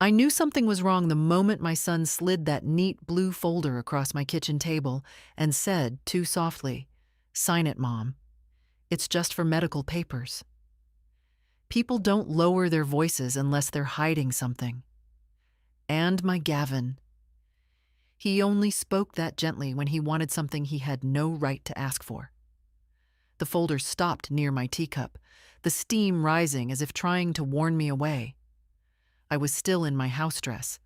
I knew something was wrong the moment my son slid that neat blue folder across my kitchen table and said, too softly, "Sign it, Mom. It's just for medical papers." People don't lower their voices unless they're hiding something. And my Gavin. He only spoke that gently when he wanted something he had no right to ask for. The folder stopped near my teacup, the steam rising as if trying to warn me away. I was still in my house dress,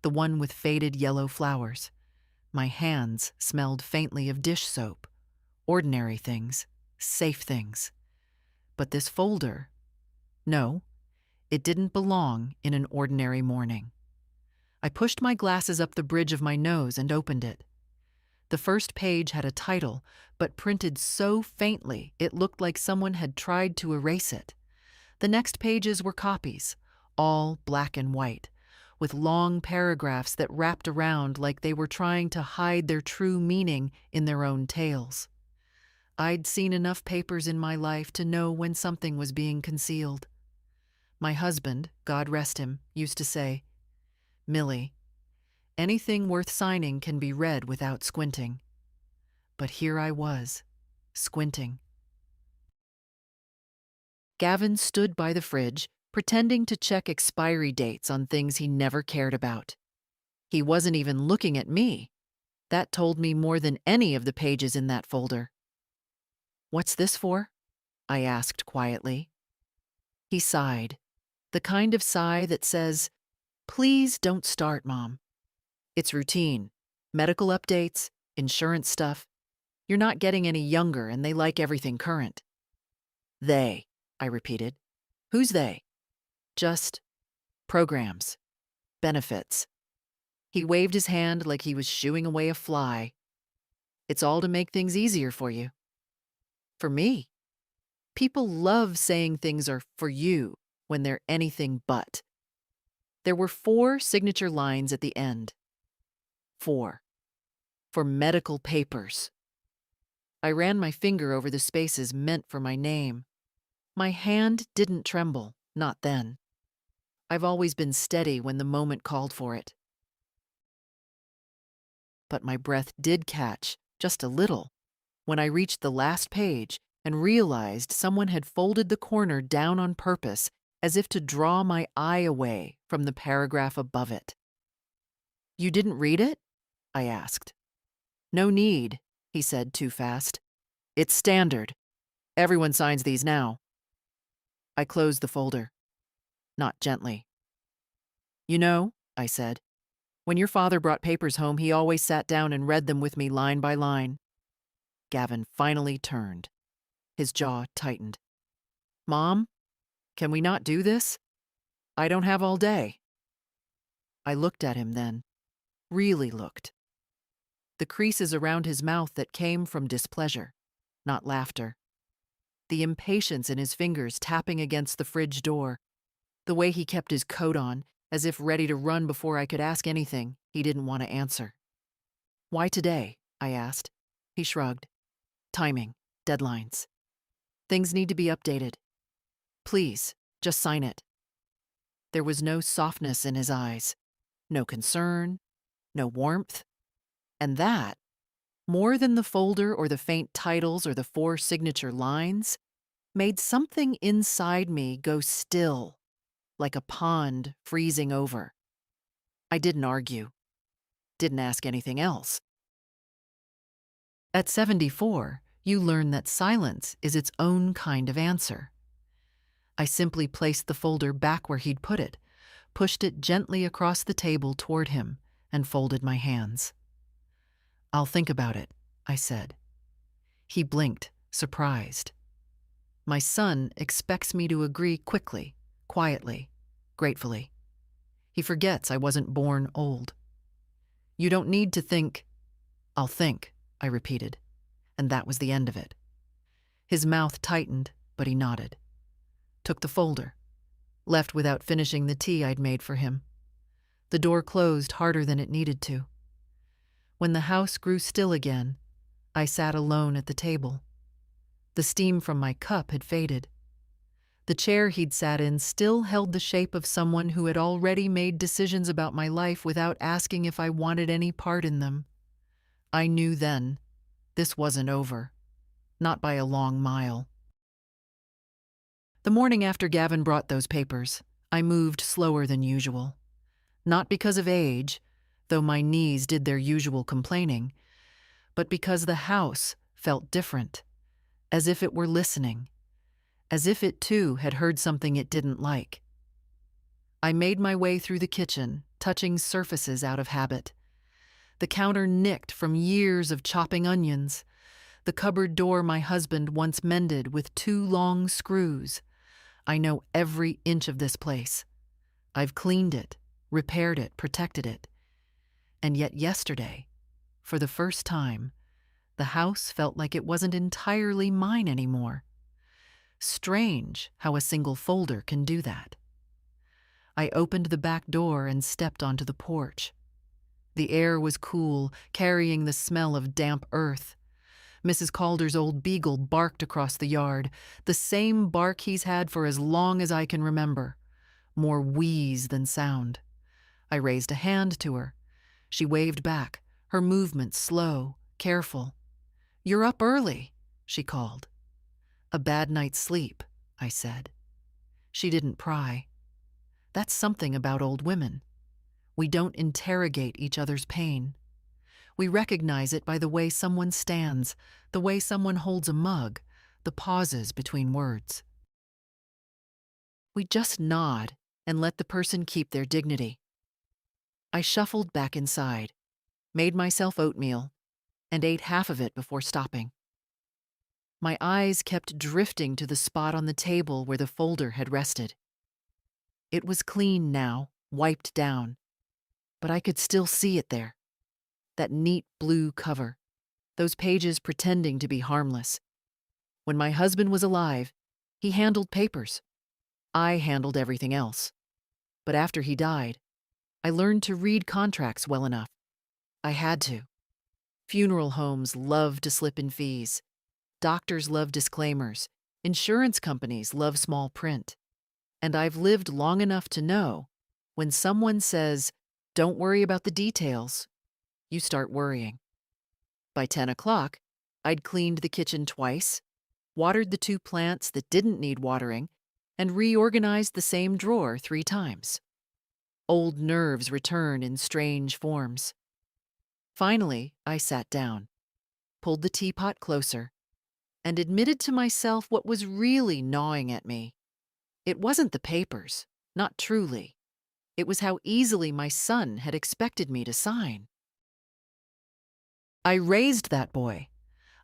the one with faded yellow flowers. My hands smelled faintly of dish soap, ordinary things, safe things. But this folder, no, it didn't belong in an ordinary morning. I pushed my glasses up the bridge of my nose and opened it. The first page had a title, but printed so faintly it looked like someone had tried to erase it. The next pages were copies, all black and white, with long paragraphs that wrapped around like they were trying to hide their true meaning in their own tales. I'd seen enough papers in my life to know when something was being concealed. My husband, God rest him, used to say, "Millie, anything worth signing can be read without squinting." But here I was, squinting. Gavin stood by the fridge, pretending to check expiry dates on things he never cared about. He wasn't even looking at me. That told me more than any of the pages in that folder. "What's this for?" I asked quietly. He sighed, the kind of sigh that says, "Please don't start, Mom. It's routine. Medical updates, insurance stuff. You're not getting any younger and they like everything current." "They," I repeated. "Who's they?" "Just programs, benefits." He waved his hand like he was shooing away a fly. "It's all to make things easier for you." "For me?" People love saying things are for you when they're anything but. There were 4 signature lines at the end. 4. For medical papers. I ran my finger over the spaces meant for my name. My hand didn't tremble, not then. I've always been steady when the moment called for it. But my breath did catch, just a little, when I reached the last page and realized someone had folded the corner down on purpose as if to draw my eye away from the paragraph above it. "You didn't read it?" I asked. "No need," he said too fast. "It's standard. Everyone signs these now." I closed the folder. Not gently. "You know," I said, "when your father brought papers home, he always sat down and read them with me line by line." Gavin finally turned. His jaw tightened. "Mom, can we not do this? I don't have all day." I looked at him then. Really looked. The creases around his mouth that came from displeasure, not laughter. The impatience in his fingers tapping against the fridge door. The way he kept his coat on, as if ready to run before I could ask anything he didn't want to answer. "Why today?" I asked. He shrugged. "Timing, deadlines. Things need to be updated. Please, just sign it." There was no softness in his eyes, no concern, no warmth. And that, more than the folder or the faint titles or the 4 signature lines, made something inside me go still, like a pond freezing over. I didn't argue, didn't ask anything else. At 74, you learn that silence is its own kind of answer. I simply placed the folder back where he'd put it, pushed it gently across the table toward him, and folded my hands. "I'll think about it," I said. He blinked, surprised. My son expects me to agree quickly, quietly, gratefully. He forgets I wasn't born old. "You don't need to think." "I'll think," I repeated, and that was the end of it. His mouth tightened, but he nodded. Took the folder. Left without finishing the tea I'd made for him. The door closed harder than it needed to. When the house grew still again, I sat alone at the table. The steam from my cup had faded. The chair he'd sat in still held the shape of someone who had already made decisions about my life without asking if I wanted any part in them. I knew then, this wasn't over. Not by a long mile. The morning after Gavin brought those papers, I moved slower than usual. Not because of age, though my knees did their usual complaining, but because the house felt different, as if it were listening, as if it too had heard something it didn't like. I made my way through the kitchen, touching surfaces out of habit. The counter nicked from years of chopping onions, the cupboard door my husband once mended with 2 long screws. I know every inch of this place. I've cleaned it, repaired it, protected it. And yet yesterday, for the first time, the house felt like it wasn't entirely mine anymore. Strange how a single folder can do that. I opened the back door and stepped onto the porch. The air was cool, carrying the smell of damp earth. Mrs. Calder's old beagle barked across the yard, the same bark he's had for as long as I can remember. More wheeze than sound. I raised a hand to her. She waved back, her movements slow, careful. "You're up early," she called. "A bad night's sleep," I said. She didn't pry. That's something about old women. We don't interrogate each other's pain. We recognize it by the way someone stands, the way someone holds a mug, the pauses between words. We just nod and let the person keep their dignity. I shuffled back inside, made myself oatmeal, and ate half of it before stopping. My eyes kept drifting to the spot on the table where the folder had rested. It was clean now, wiped down, but I could still see it there. That neat blue cover, those pages pretending to be harmless. When my husband was alive, he handled papers. I handled everything else. But after he died, I learned to read contracts well enough. I had to. Funeral homes love to slip in fees. Doctors love disclaimers. Insurance companies love small print. And I've lived long enough to know when someone says, "Don't worry about the details," you start worrying. By 10 o'clock, I'd cleaned the kitchen twice, watered the 2 plants that didn't need watering, and reorganized the same drawer 3 times. Old nerves return in strange forms. Finally, I sat down, pulled the teapot closer, and admitted to myself what was really gnawing at me. It wasn't the papers, not truly. It was how easily my son had expected me to sign. I raised that boy.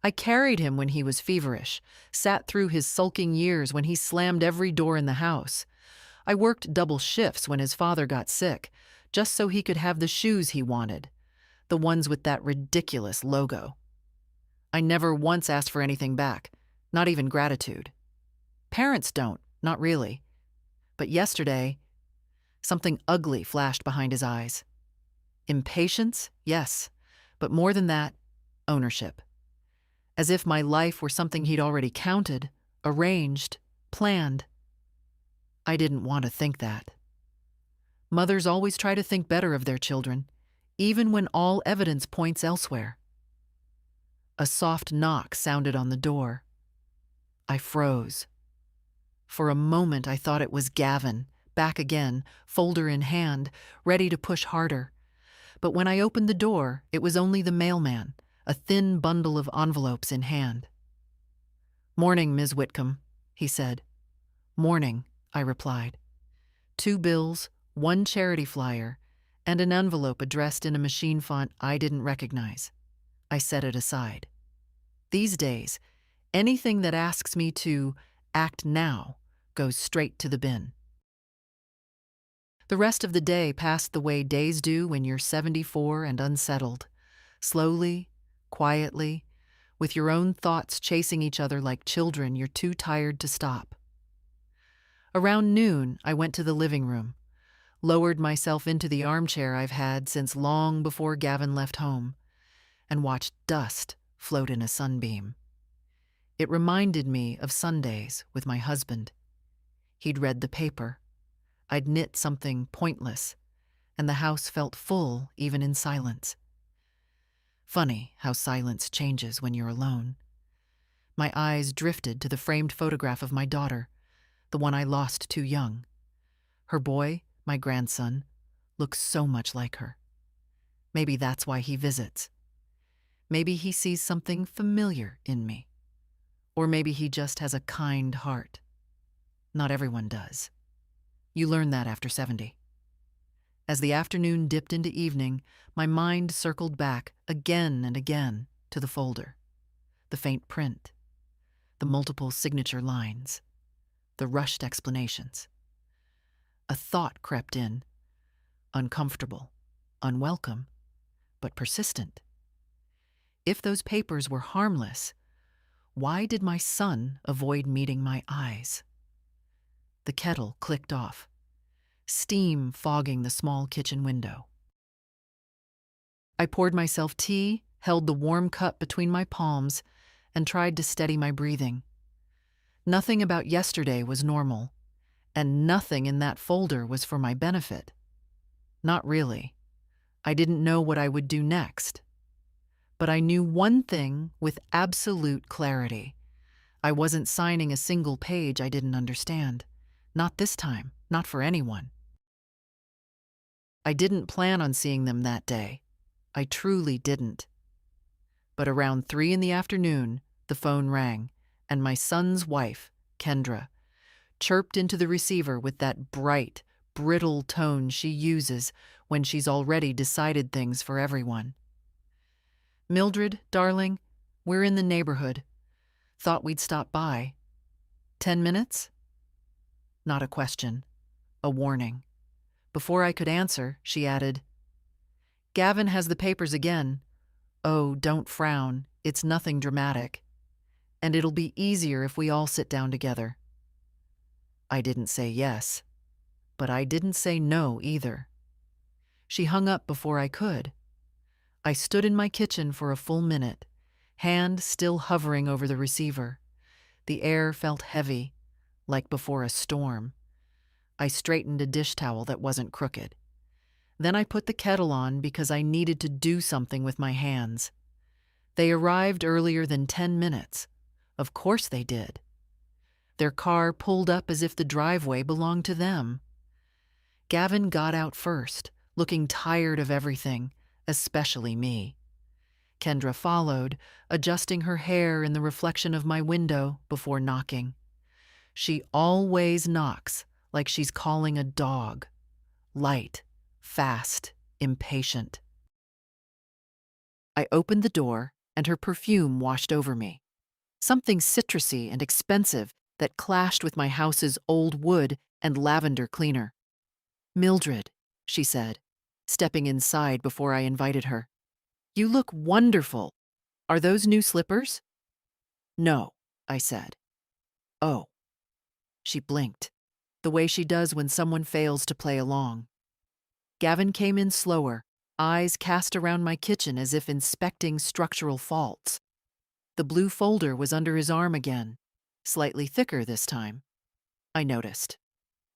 I carried him when he was feverish, sat through his sulking years when he slammed every door in the house. I worked double shifts when his father got sick, just so he could have the shoes he wanted, the ones with that ridiculous logo. I never once asked for anything back, not even gratitude. Parents don't, not really. But yesterday, something ugly flashed behind his eyes. Impatience, yes, but more than that, ownership. As if my life were something he'd already counted, arranged, planned. I didn't want to think that. Mothers always try to think better of their children, even when all evidence points elsewhere. A soft knock sounded on the door. I froze. For a moment I thought it was Gavin, back again, folder in hand, ready to push harder. But when I opened the door, it was only the mailman, a thin bundle of envelopes in hand. "Morning, Ms. Whitcomb," he said. "Morning," I replied. 2 bills, 1 charity flyer, and an envelope addressed in a machine font I didn't recognize. I set it aside. These days, anything that asks me to act now goes straight to the bin. The rest of the day passed the way days do when you're 74 and unsettled. Slowly, quietly, with your own thoughts chasing each other like children you're too tired to stop. Around noon, I went to the living room, lowered myself into the armchair I've had since long before Gavin left home, and watched dust float in a sunbeam. It reminded me of Sundays with my husband. He'd read the paper. I'd knit something pointless, and the house felt full even in silence. Funny how silence changes when you're alone. My eyes drifted to the framed photograph of my daughter, the one I lost too young. Her boy, my grandson, looks so much like her. Maybe that's why he visits. Maybe he sees something familiar in me. Or maybe he just has a kind heart. Not everyone does. You learn that after 70. As the afternoon dipped into evening, my mind circled back again and again to the folder. The faint print, the multiple signature lines, the rushed explanations. A thought crept in, uncomfortable, unwelcome, but persistent. If those papers were harmless, why did my son avoid meeting my eyes? The kettle clicked off, steam fogging the small kitchen window. I poured myself tea, held the warm cup between my palms, and tried to steady my breathing. Nothing about yesterday was normal, and nothing in that folder was for my benefit. Not really. I didn't know what I would do next. But I knew one thing with absolute clarity. I wasn't signing a single page I didn't understand. Not this time, not for anyone. I didn't plan on seeing them that day. I truly didn't. But around 3 in the afternoon, the phone rang, and my son's wife, Kendra, chirped into the receiver with that bright, brittle tone she uses when she's already decided things for everyone. "Mildred, darling, we're in the neighborhood. Thought we'd stop by. 10 minutes?" Not a question, a warning. Before I could answer, she added, "Gavin has the papers again. Oh, don't frown. It's nothing dramatic. And it'll be easier if we all sit down together." I didn't say yes, but I didn't say no either. She hung up before I could. I stood in my kitchen for a full minute, hand still hovering over the receiver. The air felt heavy, like before a storm. I straightened a dish towel that wasn't crooked. Then I put the kettle on because I needed to do something with my hands. They arrived earlier than 10 minutes. Of course they did. Their car pulled up as if the driveway belonged to them. Gavin got out first, looking tired of everything, especially me. Kendra followed, adjusting her hair in the reflection of my window before knocking. She always knocks like she's calling a dog. Light, fast, impatient. I opened the door, and her perfume washed over me. Something citrusy and expensive that clashed with my house's old wood and lavender cleaner. "Mildred," she said, stepping inside before I invited her. "You look wonderful. Are those new slippers?" "No," I said. "Oh." She blinked, the way she does when someone fails to play along. Gavin came in slower, eyes cast around my kitchen as if inspecting structural faults. The blue folder was under his arm again, slightly thicker this time. I noticed.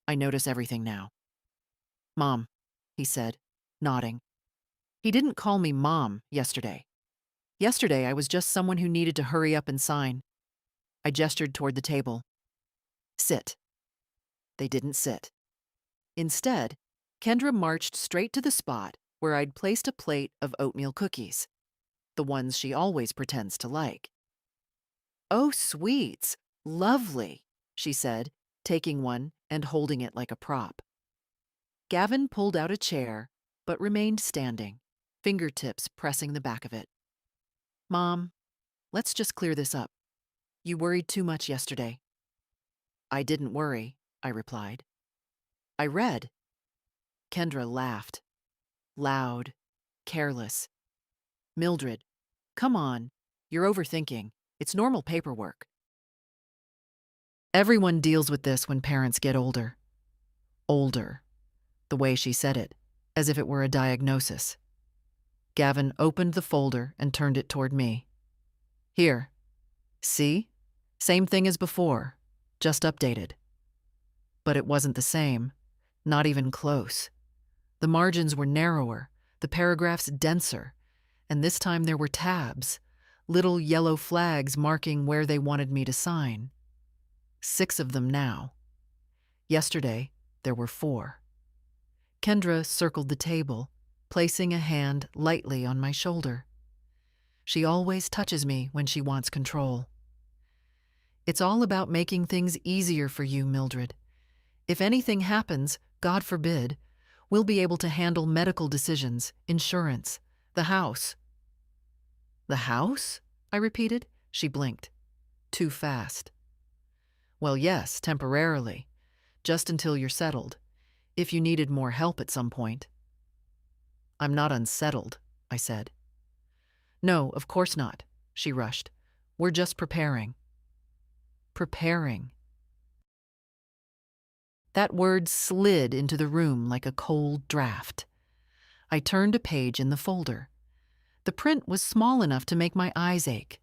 I notice everything now. "Mom," he said, nodding. He didn't call me Mom yesterday. Yesterday I was just someone who needed to hurry up and sign. I gestured toward the table. "Sit." They didn't sit. Instead, Kendra marched straight to the spot where I'd placed a plate of oatmeal cookies, the ones she always pretends to like. "Oh, sweets, lovely," she said, taking one and holding it like a prop. Gavin pulled out a chair, but remained standing, fingertips pressing the back of it. "Mom, let's just clear this up. You worried too much yesterday." "I didn't worry," I replied. "I read." Kendra laughed. Loud, careless. "Mildred, come on. You're overthinking. It's normal paperwork." Everyone deals with this when parents get older. Older, the way she said it, as if it were a diagnosis. Gavin opened the folder and turned it toward me. "Here. See? Same thing as before, just updated." But it wasn't the same, not even close. The margins were narrower, the paragraphs denser, and this time there were tabs, little yellow flags marking where they wanted me to sign. 6 of them now. Yesterday, there were 4. Kendra circled the table, placing a hand lightly on my shoulder. She always touches me when she wants control. It's all about making things easier for you, Mildred. If anything happens, God forbid, we'll be able to handle medical decisions, insurance, the house. The house? I repeated. She blinked. Too fast. Well, yes, temporarily. Just until you're settled. If you needed more help at some point. I'm not unsettled, I said. No, of course not, she rushed. We're just preparing. Preparing. That word slid into the room like a cold draft. I turned a page in the folder. The print was small enough to make my eyes ache.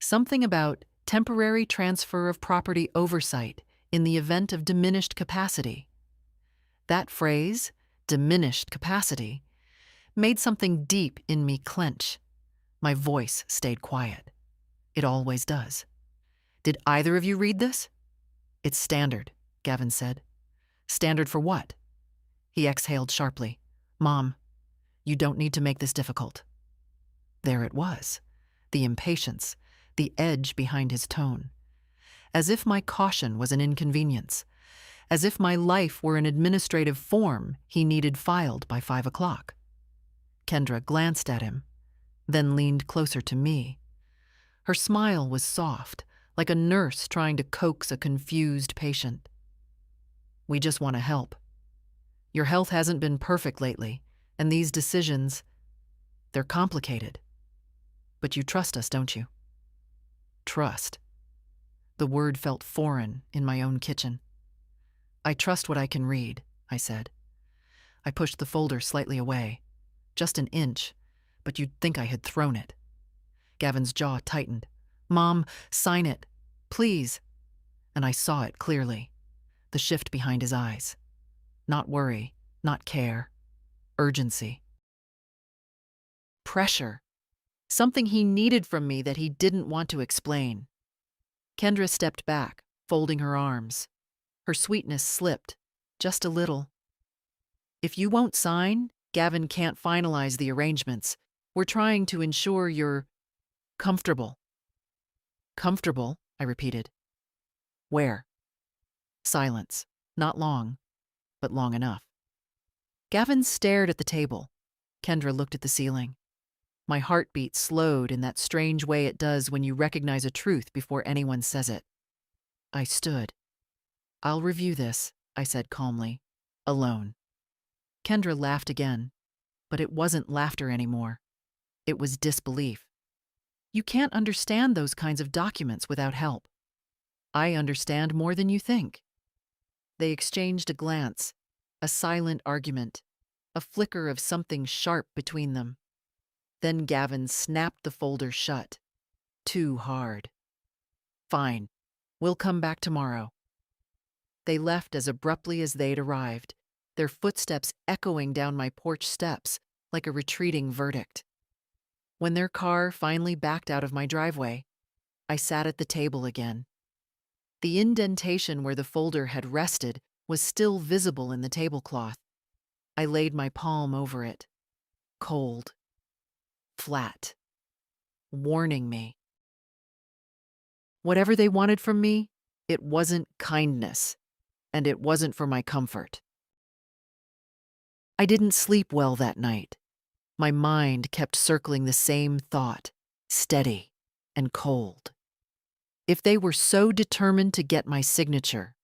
Something about temporary transfer of property oversight in the event of diminished capacity. That phrase, diminished capacity, made something deep in me clench. My voice stayed quiet. It always does. Did either of you read this? It's standard, Gavin said. Standard for what? He exhaled sharply. Mom, you don't need to make this difficult. There it was, the impatience, the edge behind his tone. As if my caution was an inconvenience, as if my life were an administrative form he needed filed by 5 o'clock. Kendra glanced at him, then leaned closer to me. Her smile was soft, like a nurse trying to coax a confused patient. We just want to help. Your health hasn't been perfect lately, and these decisions, they're complicated. But you trust us, don't you? Trust. The word felt foreign in my own kitchen. I trust what I can read, I said. I pushed the folder slightly away. Just an inch, but you'd think I had thrown it. Gavin's jaw tightened. Mom, sign it, please. And I saw it clearly, the shift behind his eyes. Not worry, not care, urgency. Pressure. Something he needed from me that he didn't want to explain. Kendra stepped back, folding her arms. Her sweetness slipped, just a little. If you won't sign, Gavin can't finalize the arrangements. We're trying to ensure you're comfortable. Comfortable, I repeated. Where? Silence. Not long, but long enough. Gavin stared at the table. Kendra looked at the ceiling. My heartbeat slowed in that strange way it does when you recognize a truth before anyone says it. I stood. I'll review this, I said calmly, alone. Kendra laughed again, but it wasn't laughter anymore. It was disbelief. You can't understand those kinds of documents without help. I understand more than you think. They exchanged a glance, a silent argument, a flicker of something sharp between them. Then Gavin snapped the folder shut. Too hard. Fine. We'll come back tomorrow. They left as abruptly as they'd arrived, their footsteps echoing down my porch steps like a retreating verdict. When their car finally backed out of my driveway, I sat at the table again. The indentation where the folder had rested was still visible in the tablecloth. I laid my palm over it. Cold. Flat. Warning me. Whatever they wanted from me, it wasn't kindness, and it wasn't for my comfort. I didn't sleep well that night. My mind kept circling the same thought, steady and cold. If they were so determined to get my signature,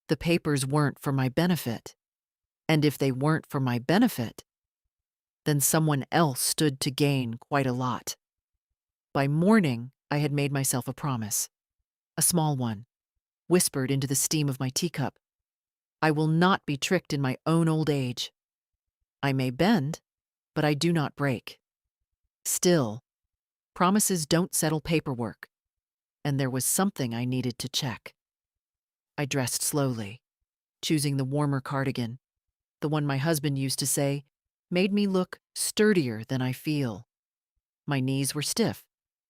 the papers weren't for my benefit. And if they weren't for my benefit, then someone else stood to gain quite a lot. By morning, I had made myself a promise. A small one, whispered into the steam of my teacup. I will not be tricked in my own old age. I may bend, but I do not break. Still, promises don't settle paperwork, and there was something I needed to check. I dressed slowly, choosing the warmer cardigan, the one my husband used to say made me look sturdier than I feel. My knees were stiff,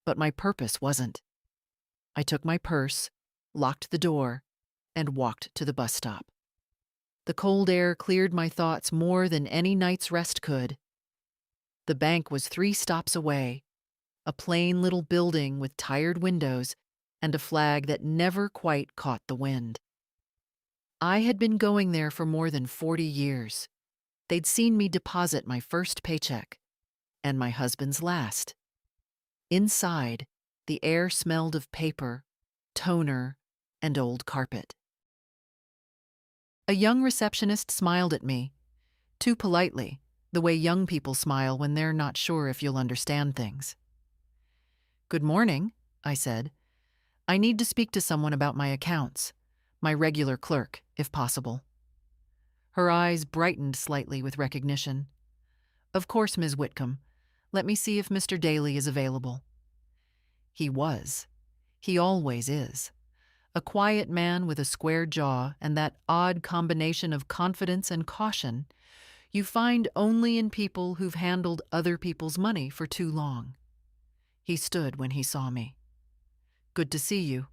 but my purpose wasn't. I took my purse, locked the door, and walked to the bus stop. The cold air cleared my thoughts more than any night's rest could. The bank was 3 stops away, a plain little building with tired windows and a flag that never quite caught the wind. I had been going there for more than 40 years. They'd seen me deposit my first paycheck and my husband's last. Inside, the air smelled of paper, toner, and old carpet. A young receptionist smiled at me, too politely, the way young people smile when they're not sure if you'll understand things. "Good morning," I said. "I need to speak to someone about my accounts, my regular clerk, if possible." Her eyes brightened slightly with recognition. "Of course, Ms. Whitcomb. Let me see if Mr. Daly is available." He was. He always is. A quiet man with a square jaw and that odd combination of confidence and caution you find only in people who've handled other people's money for too long. He stood when he saw me. "Good to see you.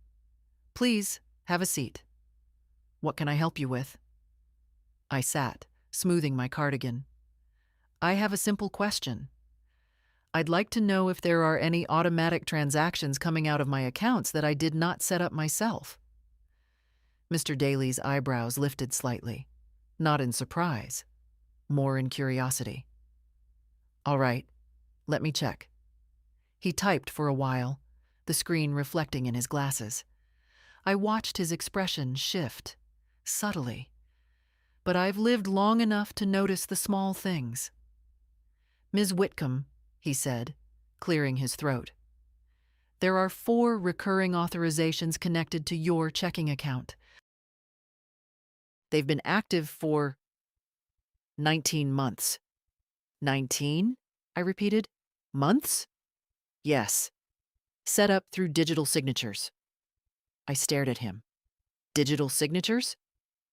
Please, have a seat. What can I help you with?" I sat, smoothing my cardigan. "I have a simple question. I'd like to know if there are any automatic transactions coming out of my accounts that I did not set up myself." Mr. Daly's eyebrows lifted slightly, not in surprise, more in curiosity. "All right, let me check." He typed for a while, the screen reflecting in his glasses. I watched his expression shift, subtly. But I've lived long enough to notice the small things. "Ms. Whitcomb," he said, clearing his throat, "there are 4 recurring authorizations connected to your checking account. They've been active for 19 months. 19? I repeated. Months? Yes. Set up through digital signatures." I stared at him. "Digital signatures?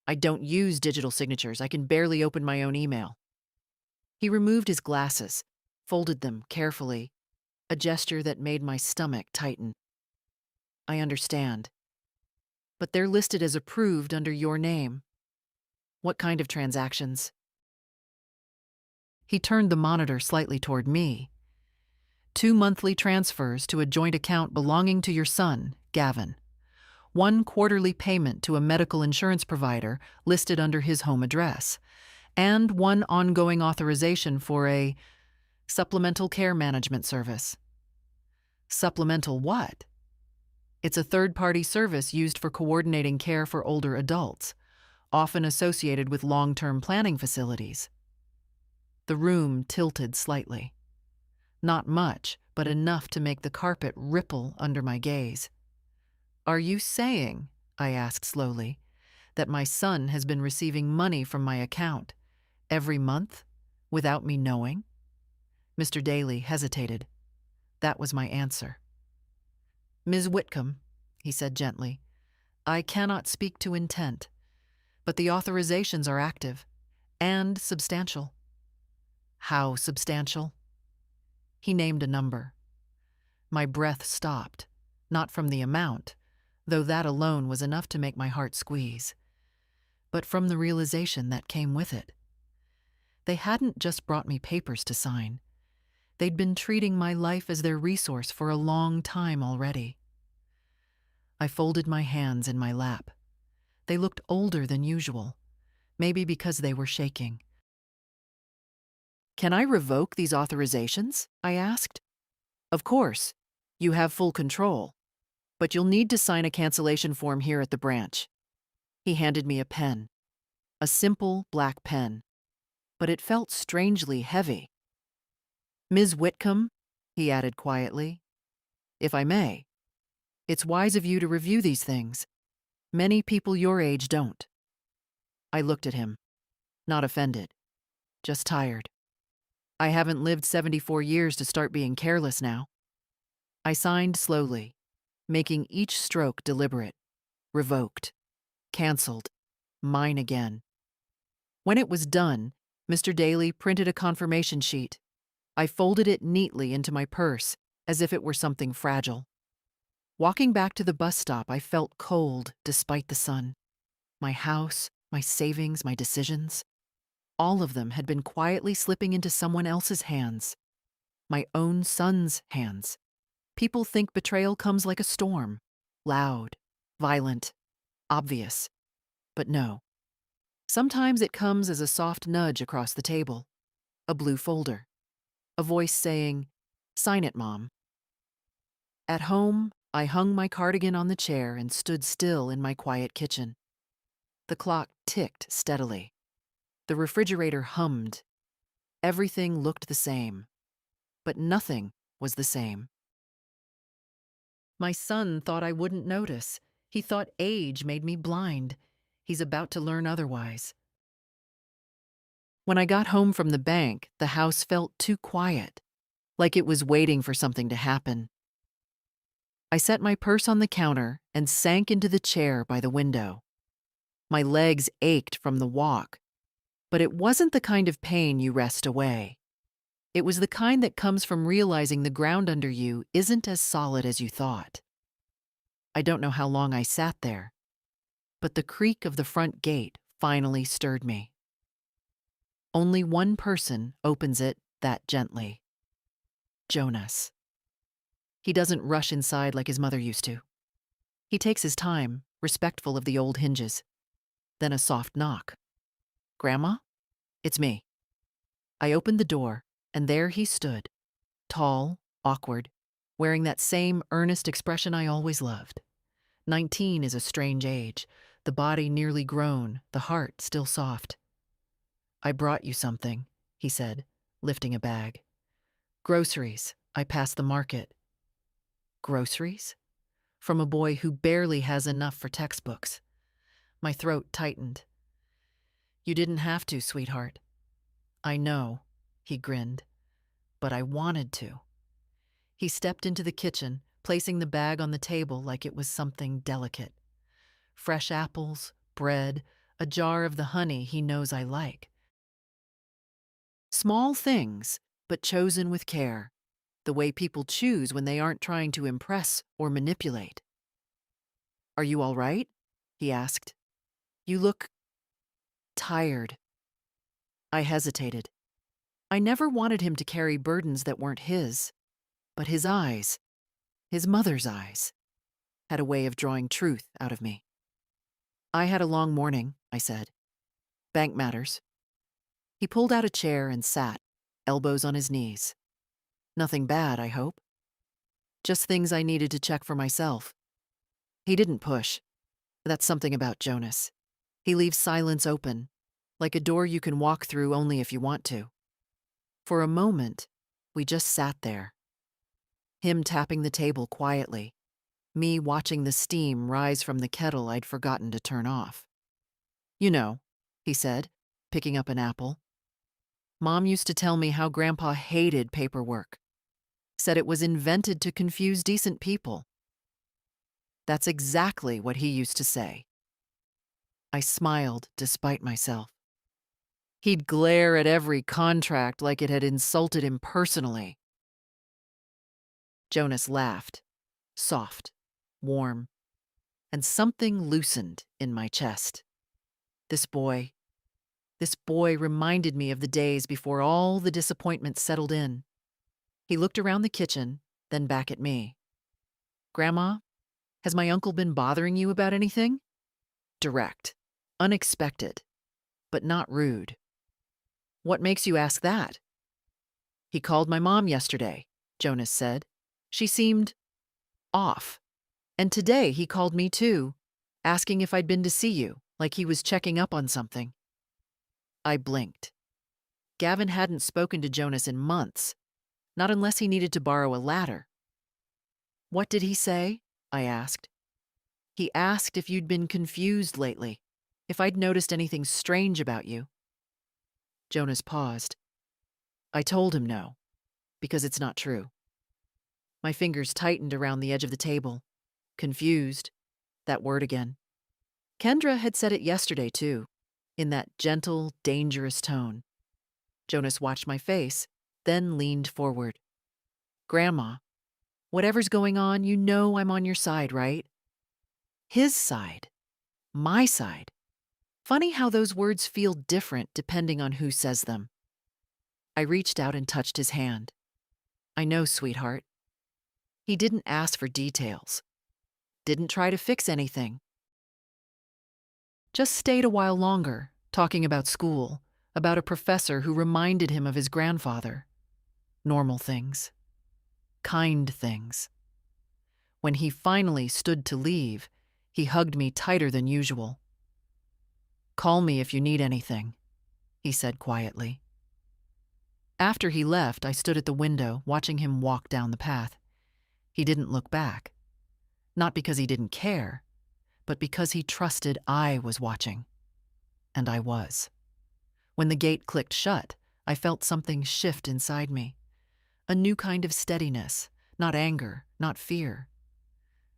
I don't use digital signatures. I can barely open my own email." He removed his glasses, folded them carefully, a gesture that made my stomach tighten. "I understand. But they're listed as approved under your name. What kind of transactions?" He turned the monitor slightly toward me. "2 monthly transfers to a joint account belonging to your son, Gavin. 1 quarterly payment to a medical insurance provider listed under his home address, and 1 ongoing authorization for a supplemental care management service." Supplemental what? It's a third-party service used for coordinating care for older adults, often associated with long-term planning facilities. The room tilted slightly. Not much, but enough to make the carpet ripple under my gaze. "Are you saying," I asked slowly, "that my son has been receiving money from my account every month without me knowing?" Mr. Daly hesitated. That was my answer. "Ms. Whitcomb," he said gently, "I cannot speak to intent, but the authorizations are active and substantial." "How substantial?" He named a number. My breath stopped, not from the amount, though that alone was enough to make my heart squeeze, but from the realization that came with it. They hadn't just brought me papers to sign. They'd been treating my life as their resource for a long time already. I folded my hands in my lap. They looked older than usual, maybe because they were shaking. "Can I revoke these authorizations?" I asked. "Of course. You have full control. But you'll need to sign a cancellation form here at the branch." He handed me a pen, a simple black pen, but it felt strangely heavy. "Ms. Whitcomb," he added quietly, "if I may, it's wise of you to review these things. Many people your age don't." I looked at him, not offended, just tired. I haven't lived 74 years to start being careless now. I signed slowly, making each stroke deliberate. Revoked. Cancelled. mine again. When it was done, Mr. Daly printed a confirmation sheet. I folded it neatly into my purse, as if it were something fragile. Walking back to the bus stop, I felt cold despite the sun. My house, my savings, my decisions, all of them had been quietly slipping into someone else's hands. My own son's hands. People think betrayal comes like a storm. Loud, violent, obvious. But no. Sometimes it comes as a soft nudge across the table. A blue folder. A voice saying, "Sign it, Mom." At home, I hung my cardigan on the chair and stood still in my quiet kitchen. The clock ticked steadily. The refrigerator hummed. Everything looked the same. But nothing was the same. My son thought I wouldn't notice. He thought age made me blind. He's about to learn otherwise. When I got home from the bank, the house felt too quiet, like it was waiting for something to happen. I set my purse on the counter and sank into the chair by the window. My legs ached from the walk, but it wasn't the kind of pain you rest away. It was the kind that comes from realizing the ground under you isn't as solid as you thought. I don't know how long I sat there, but the creak of the front gate finally stirred me. Only one person opens it that gently. Jonas. He doesn't rush inside like his mother used to. He takes his time, respectful of the old hinges. Then a soft knock. "Grandma?" "It's me." I opened the door, and there he stood, tall, awkward, wearing that same earnest expression I always loved. 19 is a strange age, the body nearly grown, the heart still soft. "I brought you something," he said, lifting a bag. "Groceries. I passed the market." Groceries? From a boy who barely has enough for textbooks. My throat tightened. "You didn't have to, sweetheart." "I know," he grinned, "but I wanted to." He stepped into the kitchen, placing the bag on the table like it was something delicate. Fresh apples, bread, a jar of the honey he knows I like. Small things, but chosen with care, the way people choose when they aren't trying to impress or manipulate. "Are you all right?" he asked. "You look tired." I hesitated. I never wanted him to carry burdens that weren't his, but his eyes, his mother's eyes, had a way of drawing truth out of me. "I had a long morning," I said. "Bank matters." He pulled out a chair and sat, elbows on his knees. "Nothing bad, I hope." "Just things I needed to check for myself." He didn't push. That's something about Jonas. He leaves silence open, like a door you can walk through only if you want to. For a moment, we just sat there. Him tapping the table quietly, me watching the steam rise from the kettle I'd forgotten to turn off. "You know," he said, picking up an apple. "Mom used to tell me how Grandpa hated paperwork. Said it was invented to confuse decent people." That's exactly what he used to say. I smiled despite myself. He'd glare at every contract like it had insulted him personally. Jonas laughed, soft, warm, and something loosened in my chest. This boy reminded me of the days before all the disappointment settled in. He looked around the kitchen, then back at me. "Grandma, has my uncle been bothering you about anything?" Direct, unexpected, but not rude. "What makes you ask that?" "He called my mom yesterday," Jonas said. "She seemed off. And today he called me too, asking if I'd been to see you, like he was checking up on something." I blinked. Gavin hadn't spoken to Jonas in months, not unless he needed to borrow a ladder. "What did he say?" I asked. "He asked if you'd been confused lately, if I'd noticed anything strange about you." Jonas paused. I told him no, because it's not true. My fingers tightened around the edge of the table. Confused. That word again. Kendra had said it yesterday, too, in that gentle, dangerous tone. Jonas watched my face, then leaned forward. Grandma, whatever's going on, you know I'm on your side, right? His side. My side. Funny how those words feel different depending on who says them. I reached out and touched his hand. I know, sweetheart. He didn't ask for details. Didn't try to fix anything. Just stayed a while longer, talking about school, about a professor who reminded him of his grandfather. Normal things. Kind things. When he finally stood to leave, he hugged me tighter than usual. Call me if you need anything, he said quietly. After he left, I stood at the window, watching him walk down the path. He didn't look back. Not because he didn't care, but because he trusted I was watching. And I was. When the gate clicked shut, I felt something shift inside me. A new kind of steadiness, not anger, not fear.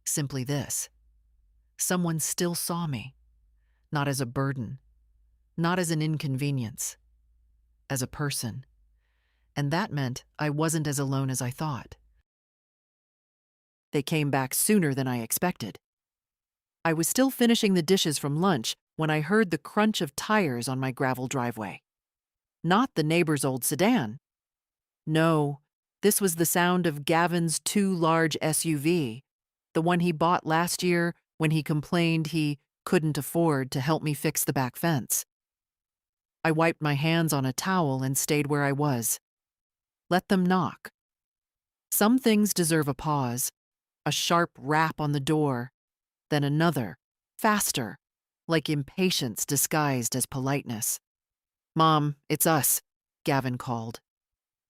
Simply this. Someone still saw me, not as a burden, not as an inconvenience, as a person. And that meant I wasn't as alone as I thought. They came back sooner than I expected. I was still finishing the dishes from lunch when I heard the crunch of tires on my gravel driveway. Not the neighbor's old sedan. No, this was the sound of Gavin's too large SUV, the one he bought last year when he complained he couldn't afford to help me fix the back fence. I wiped my hands on a towel and stayed where I was. Let them knock. Some things deserve a pause, a sharp rap on the door, then another, faster, like impatience disguised as politeness. Mom, it's us, Gavin called.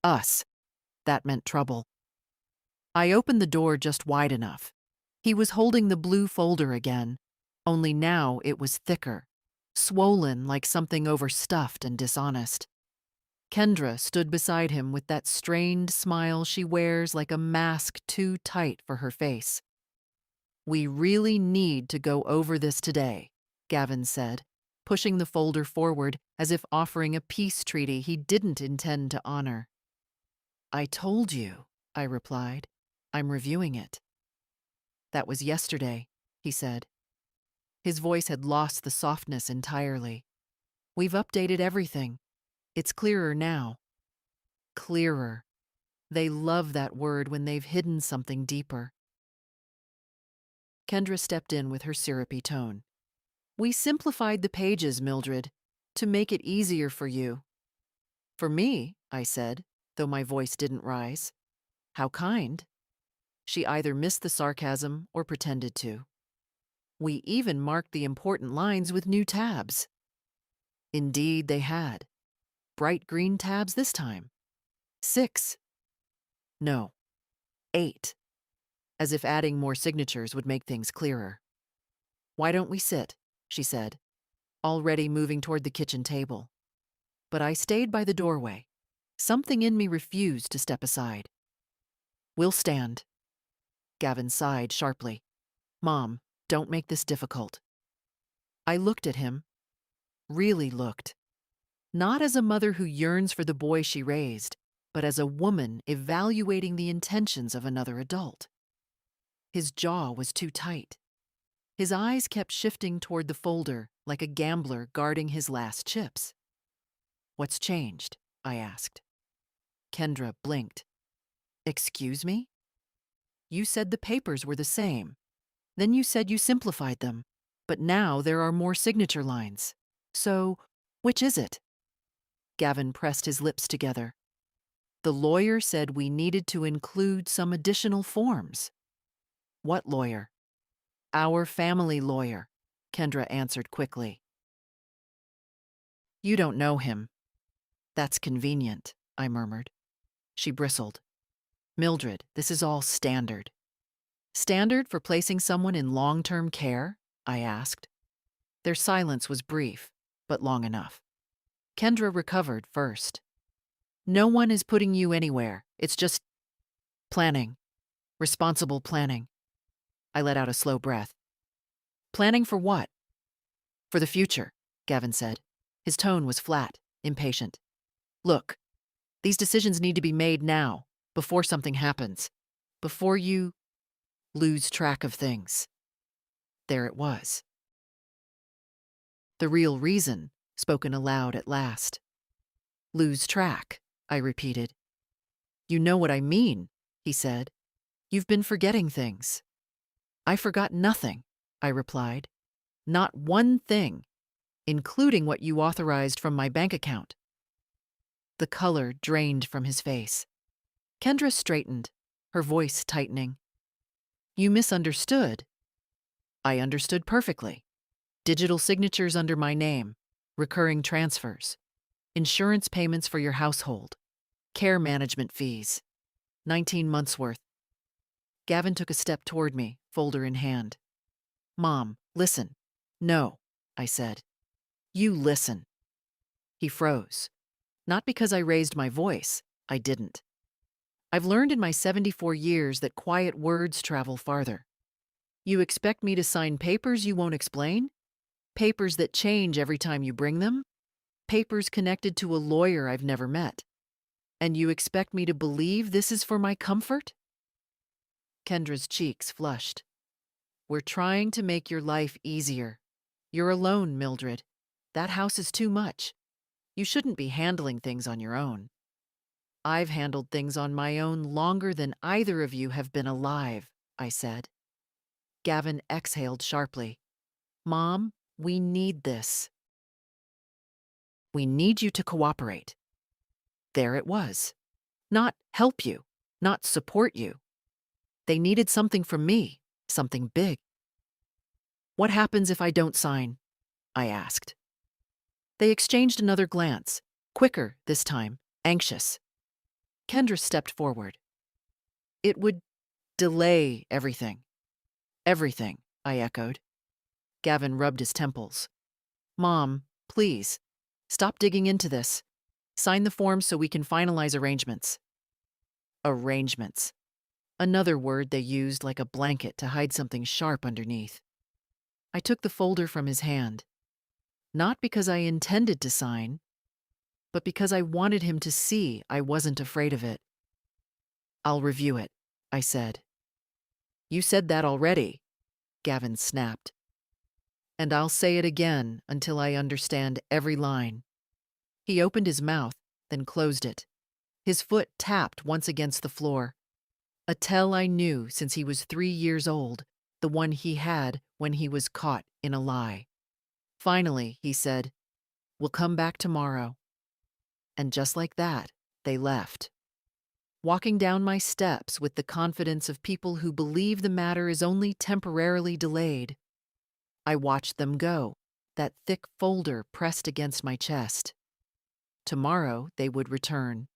Us. That meant trouble. I opened the door just wide enough. He was holding the blue folder again, only now it was thicker, swollen like something overstuffed and dishonest. Kendra stood beside him with that strained smile she wears like a mask too tight for her face. We really need to go over this today, Gavin said, pushing the folder forward as if offering a peace treaty he didn't intend to honor. I told you, I replied. I'm reviewing it. That was yesterday, he said. His voice had lost the softness entirely. We've updated everything. It's clearer now. Clearer. They love that word when they've hidden something deeper. Kendra stepped in with her syrupy tone. We simplified the pages, Mildred, to make it easier for you. For me, I said, though my voice didn't rise. How kind. She either missed the sarcasm or pretended to. We even marked the important lines with new tabs. Indeed, they had. Bright green tabs this time. 6. No, 8. As if adding more signatures would make things clearer. Why don't we sit? She said, already moving toward the kitchen table. But I stayed by the doorway. Something in me refused to step aside. We'll stand. Gavin sighed sharply. Mom, don't make this difficult. I looked at him. Really looked. Not as a mother who yearns for the boy she raised, but as a woman evaluating the intentions of another adult. His jaw was too tight. His eyes kept shifting toward the folder like a gambler guarding his last chips. What's changed? I asked. Kendra blinked. Excuse me? You said the papers were the same. Then you said you simplified them, but now there are more signature lines. So, which is it? Gavin pressed his lips together. The lawyer said we needed to include some additional forms. What lawyer? Our family lawyer, Kendra answered quickly. You don't know him. That's convenient, I murmured. She bristled. Mildred, this is all standard. Standard for placing someone in long-term care? I asked. Their silence was brief, but long enough. Kendra recovered first. No one is putting you anywhere. It's just planning. Responsible planning. I let out a slow breath. Planning for what? For the future, Gavin said. His tone was flat, impatient. Look, these decisions need to be made now, before something happens. Before you lose track of things. There it was. The real reason, spoken aloud at last. Lose track, I repeated. You know what I mean, he said. You've been forgetting things. I forgot nothing, I replied. Not one thing, including what you authorized from my bank account. The color drained from his face. Kendra straightened, her voice tightening. You misunderstood. I understood perfectly. Digital signatures under my name, recurring transfers, insurance payments for your household, care management fees, 19 months' worth. Gavin took a step toward me, folder in hand. Mom, listen. No, I said. You listen. He froze. Not because I raised my voice. I didn't. I've learned in my 74 years that quiet words travel farther. You expect me to sign papers you won't explain? Papers that change every time you bring them? Papers connected to a lawyer I've never met. And you expect me to believe this is for my comfort? Kendra's cheeks flushed. We're trying to make your life easier. You're alone, Mildred. That house is too much. You shouldn't be handling things on your own. I've handled things on my own longer than either of you have been alive, I said. Gavin exhaled sharply. Mom, we need this. We need you to cooperate. There it was. Not help you, not support you. They needed something from me, something big. What happens if I don't sign? I asked. They exchanged another glance, quicker this time, anxious. Kendra stepped forward. It would delay everything. Everything, I echoed. Gavin rubbed his temples. Mom, please, stop digging into this. Sign the form so we can finalize arrangements. Arrangements. Another word they used like a blanket to hide something sharp underneath. I took the folder from his hand. Not because I intended to sign, but because I wanted him to see I wasn't afraid of it. I'll review it, I said. You said that already, Gavin snapped. And I'll say it again until I understand every line. He opened his mouth, then closed it. His foot tapped once against the floor. A tell I knew since he was 3 years old, the one he had when he was caught in a lie. Finally, he said, We'll come back tomorrow. And just like that, they left. Walking down my steps with the confidence of people who believe the matter is only temporarily delayed. I watched them go, that thick folder pressed against my chest. Tomorrow they would return.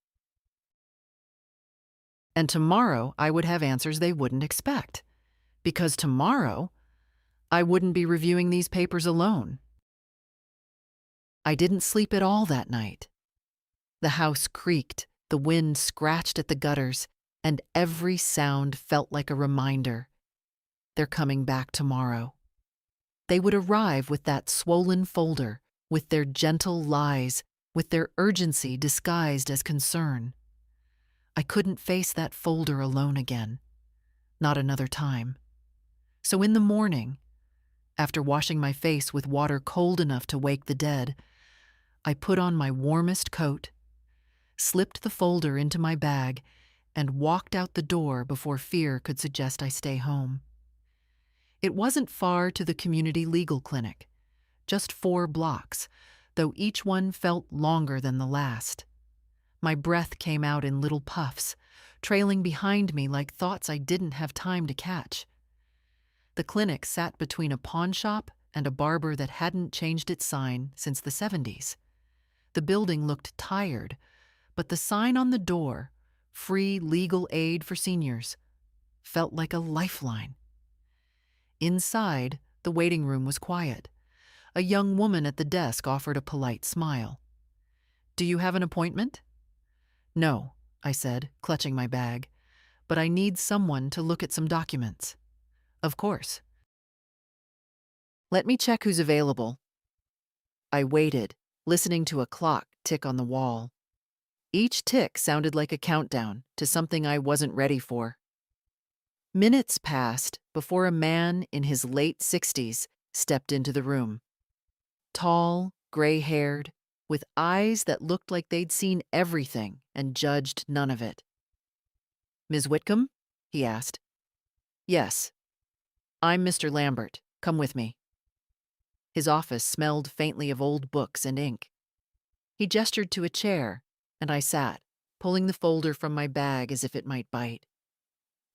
And tomorrow I would have answers they wouldn't expect. Because tomorrow, I wouldn't be reviewing these papers alone. I didn't sleep at all that night. The house creaked, the wind scratched at the gutters, and every sound felt like a reminder. They're coming back tomorrow. They would arrive with that swollen folder, with their gentle lies, with their urgency disguised as concern. I couldn't face that folder alone again. Not another time. So in the morning, after washing my face with water cold enough to wake the dead, I put on my warmest coat, slipped the folder into my bag, and walked out the door before fear could suggest I stay home. It wasn't far to the community legal clinic, just 4 blocks, though each one felt longer than the last. My breath came out in little puffs, trailing behind me like thoughts I didn't have time to catch. The clinic sat between a pawn shop and a barber that hadn't changed its sign since the 70s. The building looked tired, but the sign on the door, Free Legal Aid for Seniors, felt like a lifeline. Inside, the waiting room was quiet. A young woman at the desk offered a polite smile. Do you have an appointment? No, I said, clutching my bag, but I need someone to look at some documents. Of course. Let me check who's available, I waited, listening to a clock tick on the wall. Each tick sounded like a countdown to something I wasn't ready for. Minutes passed before a man in his late 60s stepped into the room. Tall, gray-haired, with eyes that looked like they'd seen everything and judged none of it. "Ms. Whitcomb?" he asked. "Yes. I'm Mr. Lambert. Come with me." His office smelled faintly of old books and ink. He gestured to a chair, and I sat, pulling the folder from my bag as if it might bite.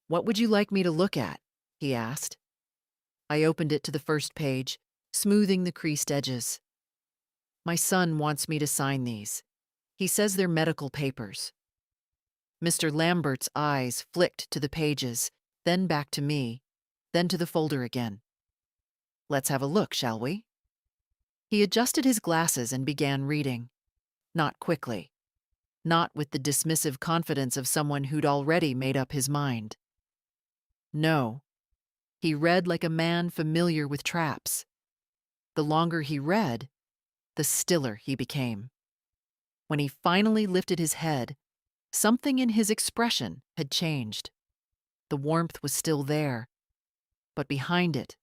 "What would you like me to look at?" he asked. I opened it to the first page, smoothing the creased edges. "My son wants me to sign these. He says they're medical papers." Mr. Lambert's eyes flicked to the pages, then back to me, then to the folder again. "Let's have a look, shall we?" He adjusted his glasses and began reading. Not quickly. Not with the dismissive confidence of someone who'd already made up his mind. No. He read like a man familiar with traps. The longer he read, the stiller he became. When he finally lifted his head, something in his expression had changed. The warmth was still there, but behind it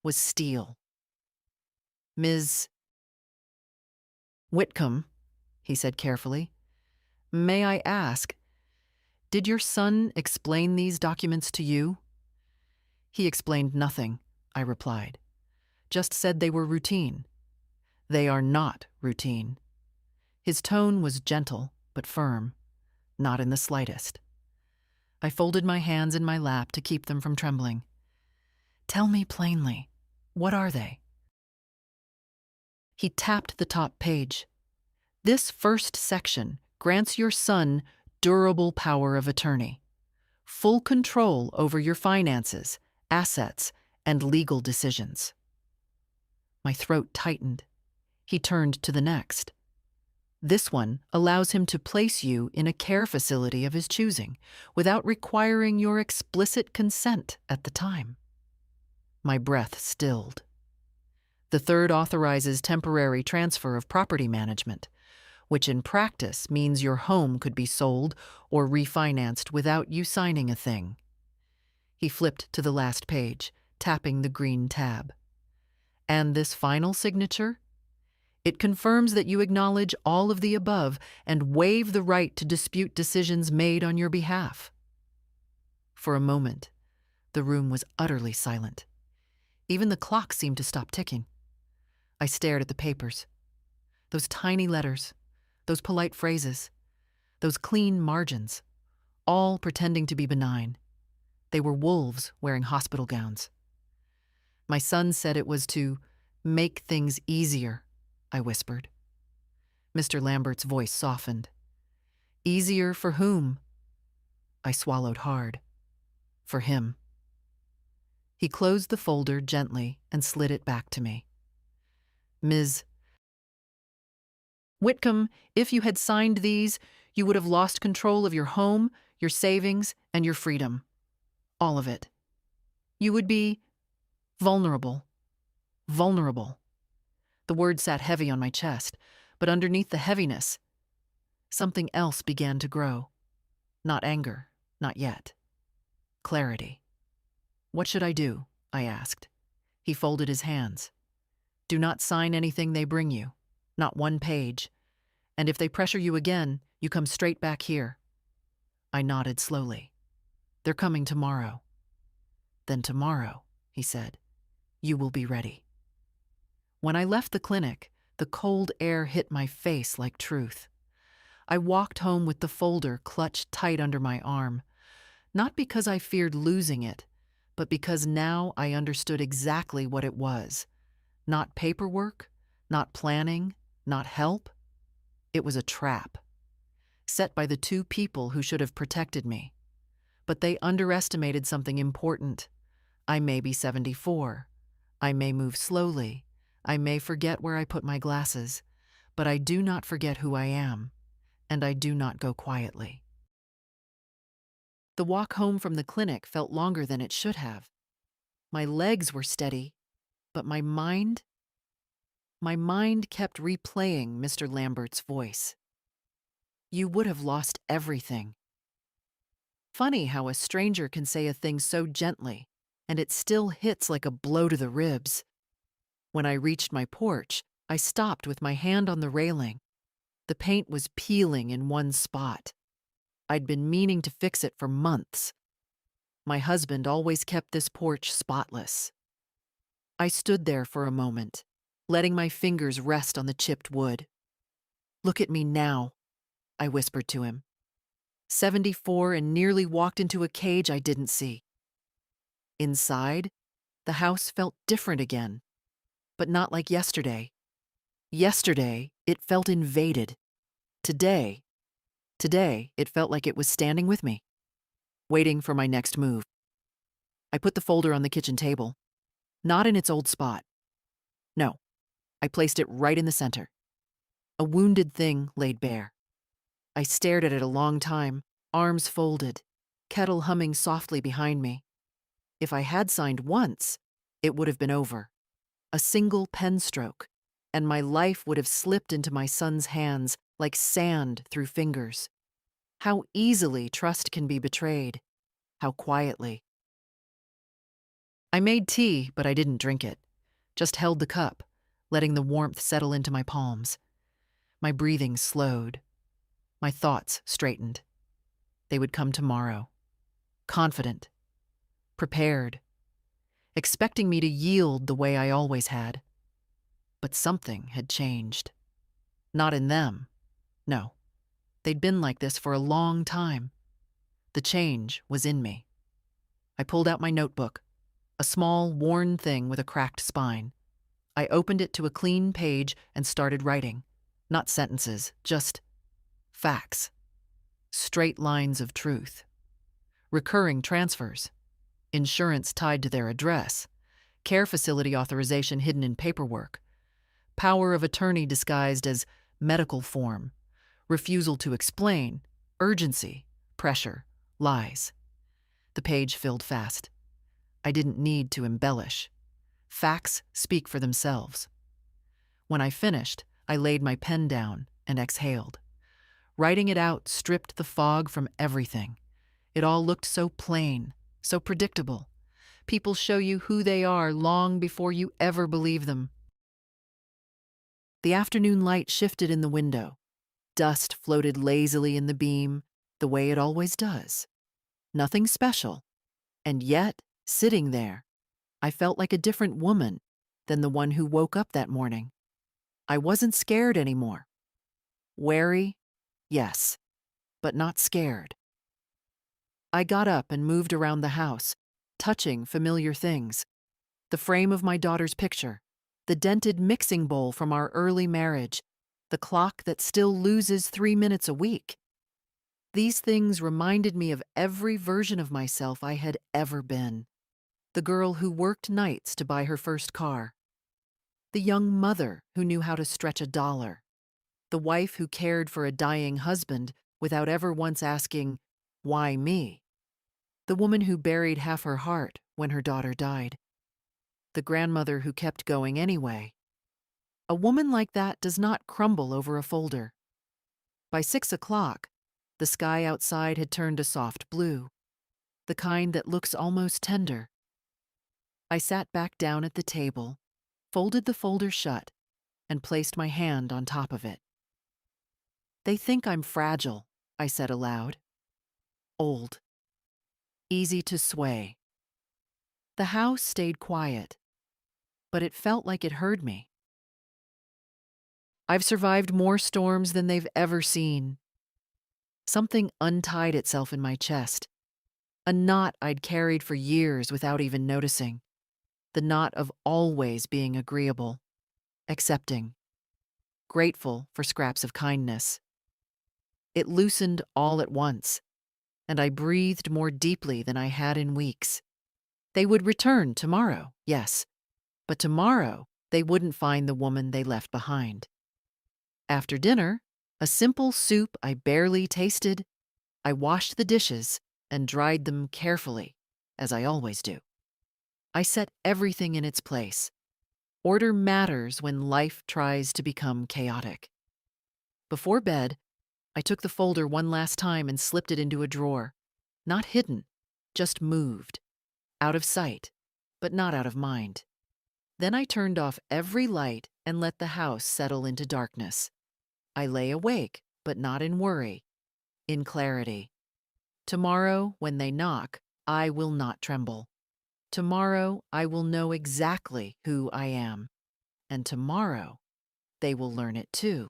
was steel. "Ms. Whitcomb," he said carefully, "may I ask, did your son explain these documents to you?" "He explained nothing," I replied. "Just said they were routine." "They are not routine." His tone was gentle but firm, not in the slightest. I folded my hands in my lap to keep them from trembling. "Tell me plainly, what are they?" He tapped the top page. "This first section grants your son durable power of attorney, full control over your finances, assets, and legal decisions." My throat tightened. He turned to the next. "This one allows him to place you in a care facility of his choosing without requiring your explicit consent at the time." My breath stilled. "The third authorizes temporary transfer of property management, which in practice means your home could be sold or refinanced without you signing a thing." He flipped to the last page, tapping the green tab. "And this final signature? It confirms that you acknowledge all of the above and waive the right to dispute decisions made on your behalf." For a moment, the room was utterly silent. Even the clock seemed to stop ticking. I stared at the papers. Those tiny letters, those polite phrases, those clean margins, all pretending to be benign. They were wolves wearing hospital gowns. "My son said it was to make things easier," I whispered. Mr. Lambert's voice softened. "Easier for whom?" I swallowed hard. "For him." He closed the folder gently and slid it back to me. "Ms. Whitcomb, if you had signed these, you would have lost control of your home, your savings, and your freedom. All of it. You would be vulnerable. Vulnerable." The word sat heavy on my chest, but underneath the heaviness, something else began to grow. Not anger, not yet. Clarity. "What should I do?" I asked. He folded his hands. "Do not sign anything they bring you, not one page. And if they pressure you again, you come straight back here." I nodded slowly. "They're coming tomorrow." "Then tomorrow," he said, "you will be ready." When I left the clinic, the cold air hit my face like truth. I walked home with the folder clutched tight under my arm, not because I feared losing it, but because now I understood exactly what it was. Not paperwork, not planning, not help. It was a trap, set by the two people who should have protected me. But they underestimated something important. I may be 74. I may move slowly. I may forget where I put my glasses. But I do not forget who I am, and I do not go quietly. The walk home from the clinic felt longer than it should have. My legs were steady, but my mind my mind kept replaying Mr. Lambert's voice. You would have lost everything. Funny how a stranger can say a thing so gently, and it still hits like a blow to the ribs. When I reached my porch, I stopped with my hand on the railing. The paint was peeling in one spot. I'd been meaning to fix it for months. My husband always kept this porch spotless. I stood there for a moment, letting my fingers rest on the chipped wood. Look at me now, I whispered to him. 74 and nearly walked into a cage I didn't see. Inside, the house felt different again, but not like yesterday. Yesterday, it felt invaded. Today, it felt like it was standing with me, waiting for my next move. I put the folder on the kitchen table, not in its old spot. No, I placed it right in the center. A wounded thing laid bare. I stared at it a long time, arms folded, kettle humming softly behind me. If I had signed once, it would have been over. A single pen stroke, and my life would have slipped into my son's hands like sand through fingers. How easily trust can be betrayed. How quietly. I made tea, but I didn't drink it. Just held the cup, letting the warmth settle into my palms. My breathing slowed. My thoughts straightened. They would come tomorrow. Confident. Prepared. Expecting me to yield the way I always had. But something had changed. Not in them. No. They'd been like this for a long time. The change was in me. I pulled out my notebook, a small, worn thing with a cracked spine. I opened it to a clean page and started writing. Not sentences, just facts. Straight lines of truth. Recurring transfers. Insurance tied to their address. Care facility authorization hidden in paperwork. Power of attorney disguised as medical form. Refusal to explain. Urgency. Pressure. Lies. The page filled fast. I didn't need to embellish. Facts speak for themselves. When I finished, I laid my pen down and exhaled. Writing it out stripped the fog from everything. It all looked so plain, so predictable. People show you who they are long before you ever believe them. The afternoon light shifted in the window. Dust floated lazily in the beam, the way it always does. Nothing special. And yet, sitting there, I felt like a different woman than the one who woke up that morning. I wasn't scared anymore. Wary, yes, but not scared. I got up and moved around the house, touching familiar things. The frame of my daughter's picture, the dented mixing bowl from our early marriage, the clock that still loses 3 minutes a week. These things reminded me of every version of myself I had ever been. The girl who worked nights to buy her first car. The young mother who knew how to stretch $1. The wife who cared for a dying husband without ever once asking, "Why me?" The woman who buried half her heart when her daughter died. The grandmother who kept going anyway. A woman like that does not crumble over a folder. By 6 o'clock, the sky outside had turned a soft blue, the kind that looks almost tender. I sat back down at the table, folded the folder shut, and placed my hand on top of it. They think I'm fragile, I said aloud. Old. Easy to sway. The house stayed quiet, but it felt like it heard me. I've survived more storms than they've ever seen. Something untied itself in my chest, a knot I'd carried for years without even noticing, the knot of always being agreeable, accepting, grateful for scraps of kindness. It loosened all at once, and I breathed more deeply than I had in weeks. They would return tomorrow, yes, but tomorrow they wouldn't find the woman they left behind. After dinner, a simple soup I barely tasted, I washed the dishes and dried them carefully, as I always do. I set everything in its place. Order matters when life tries to become chaotic. Before bed, I took the folder one last time and slipped it into a drawer. Not hidden, just moved. Out of sight, but not out of mind. Then I turned off every light and let the house settle into darkness. I lay awake, but not in worry, in clarity. Tomorrow, when they knock, I will not tremble. Tomorrow, I will know exactly who I am. And tomorrow, they will learn it too.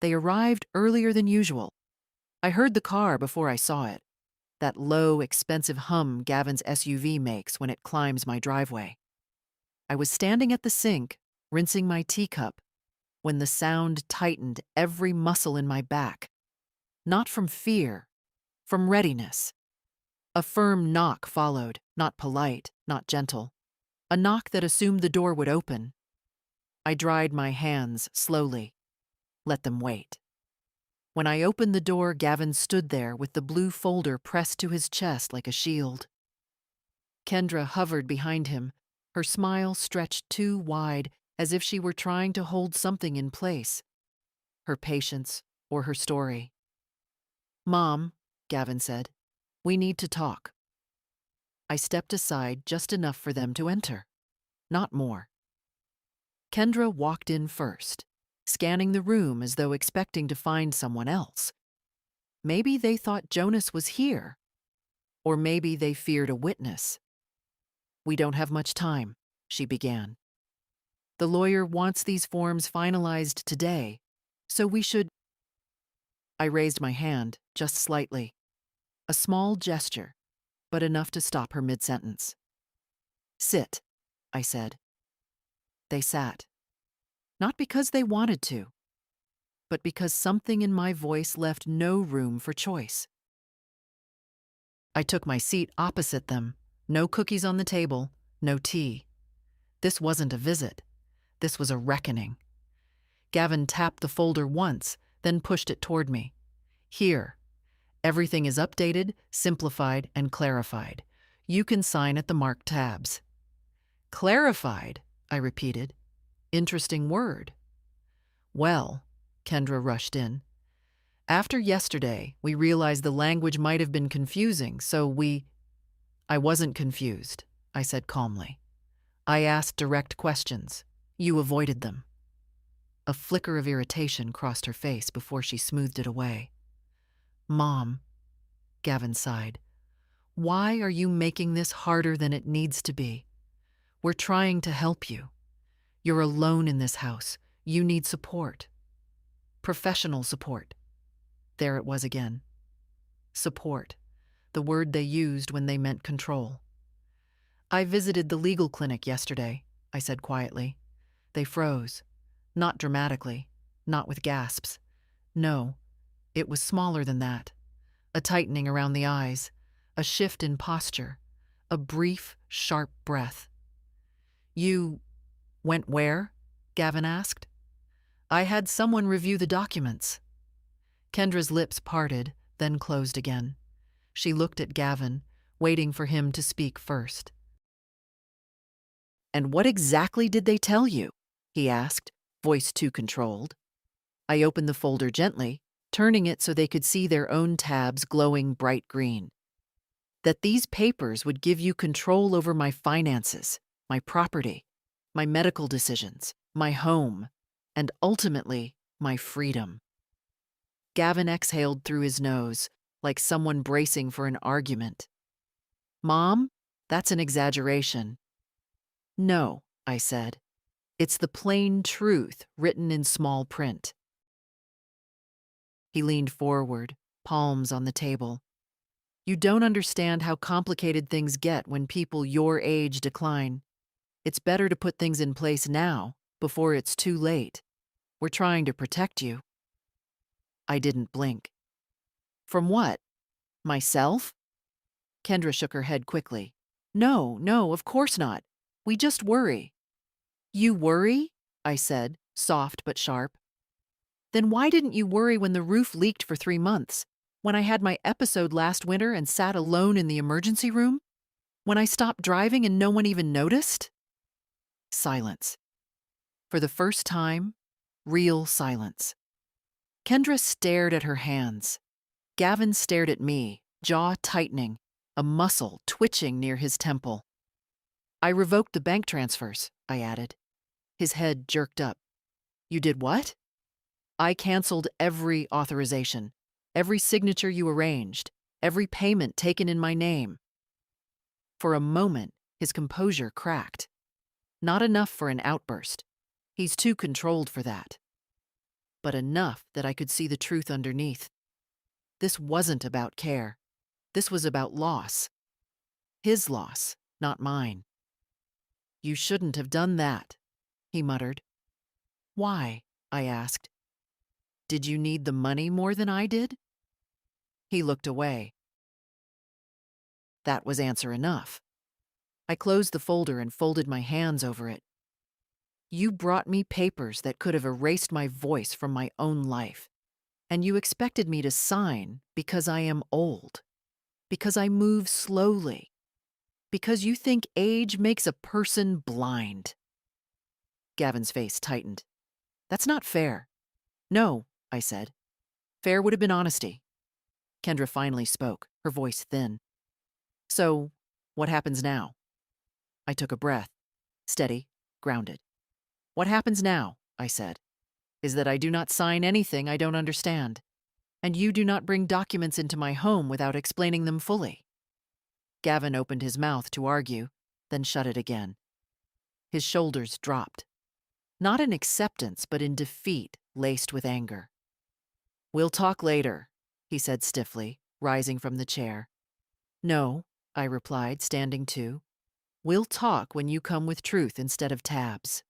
They arrived earlier than usual. I heard the car before I saw it. That low, expensive hum Gavin's SUV makes when it climbs my driveway. I was standing at the sink, rinsing my teacup, when the sound tightened every muscle in my back. Not from fear, from readiness. A firm knock followed, not polite, not gentle. A knock that assumed the door would open. I dried my hands slowly. Let them wait. When I opened the door, Gavin stood there with the blue folder pressed to his chest like a shield. Kendra hovered behind him, her smile stretched too wide, as if she were trying to hold something in place. Her patience or her story. "Mom," Gavin said, "we need to talk." I stepped aside just enough for them to enter. Not more. Kendra walked in first, scanning the room as though expecting to find someone else. Maybe they thought Jonas was here, or maybe they feared a witness. "We don't have much time," she began. "The lawyer wants these forms finalized today, so we should—" I raised my hand, just slightly. A small gesture, but enough to stop her mid-sentence. "Sit," I said. They sat. Not because they wanted to, but because something in my voice left no room for choice. I took my seat opposite them. No cookies on the table, no tea. This wasn't a visit. This was a reckoning. Gavin tapped the folder once, then pushed it toward me. "Here. Everything is updated, simplified, and clarified. You can sign at the marked tabs." "Clarified," I repeated. "Interesting word." "Well," Kendra rushed in, "after yesterday, we realized the language might have been confusing, so we—" "I wasn't confused," I said calmly. "I asked direct questions. You avoided them." A flicker of irritation crossed her face before she smoothed it away. "Mom," Gavin sighed, "why are you making this harder than it needs to be? We're trying to help you. You're alone in this house. You need support. Professional support." There it was again. Support, the word they used when they meant control. "I visited the legal clinic yesterday," I said quietly. They froze. Not dramatically, not with gasps. No, it was smaller than that. A tightening around the eyes, a shift in posture, a brief, sharp breath. "You went where?" Gavin asked. "I had someone review the documents." Kendra's lips parted, then closed again. She looked at Gavin, waiting for him to speak first. "And what exactly did they tell you?" he asked, voice too controlled. I opened the folder gently, turning it so they could see their own tabs glowing bright green. "That these papers would give you control over my finances, my property, my medical decisions, my home, and ultimately, my freedom." Gavin exhaled through his nose, like someone bracing for an argument. "Mom, that's an exaggeration." "No," I said. "It's the plain truth written in small print." He leaned forward, palms on the table. "You don't understand how complicated things get when people your age decline. It's better to put things in place now, before it's too late. We're trying to protect you." I didn't blink. "From what? Myself?" Kendra shook her head quickly. No, of course not. We just worry." "You worry?" I said, soft but sharp. "Then why didn't you worry when the roof leaked for 3 months? When I had my episode last winter and sat alone in the emergency room? When I stopped driving and no one even noticed?" Silence. For the first time, real silence. Kendra stared at her hands. Gavin stared at me, jaw tightening, a muscle twitching near his temple. I revoked the bank transfers, I added. His head jerked up. You did what? I canceled every authorization, every signature you arranged, every payment taken in my name. For a moment, his composure cracked. Not enough for an outburst. He's too controlled for that. But enough that I could see the truth underneath. This wasn't about care. This was about loss. His loss, not mine. You shouldn't have done that, he muttered. Why? I asked. Did you need the money more than I did? He looked away. That was answer enough. I closed the folder and folded my hands over it. You brought me papers that could have erased my voice from my own life. And you expected me to sign because I am old, because I move slowly, because you think age makes a person blind. Gavin's face tightened. That's not fair. No, I said. Fair would have been honesty. Kendra finally spoke, her voice thin. So, what happens now? I took a breath, steady, grounded. What happens now, I said, is that I do not sign anything I don't understand, and you do not bring documents into my home without explaining them fully. Gavin opened his mouth to argue, then shut it again. His shoulders dropped. Not in acceptance, but in defeat laced with anger. We'll talk later, he said stiffly, rising from the chair. No, I replied, standing too. We'll talk when you come with truth instead of tabs.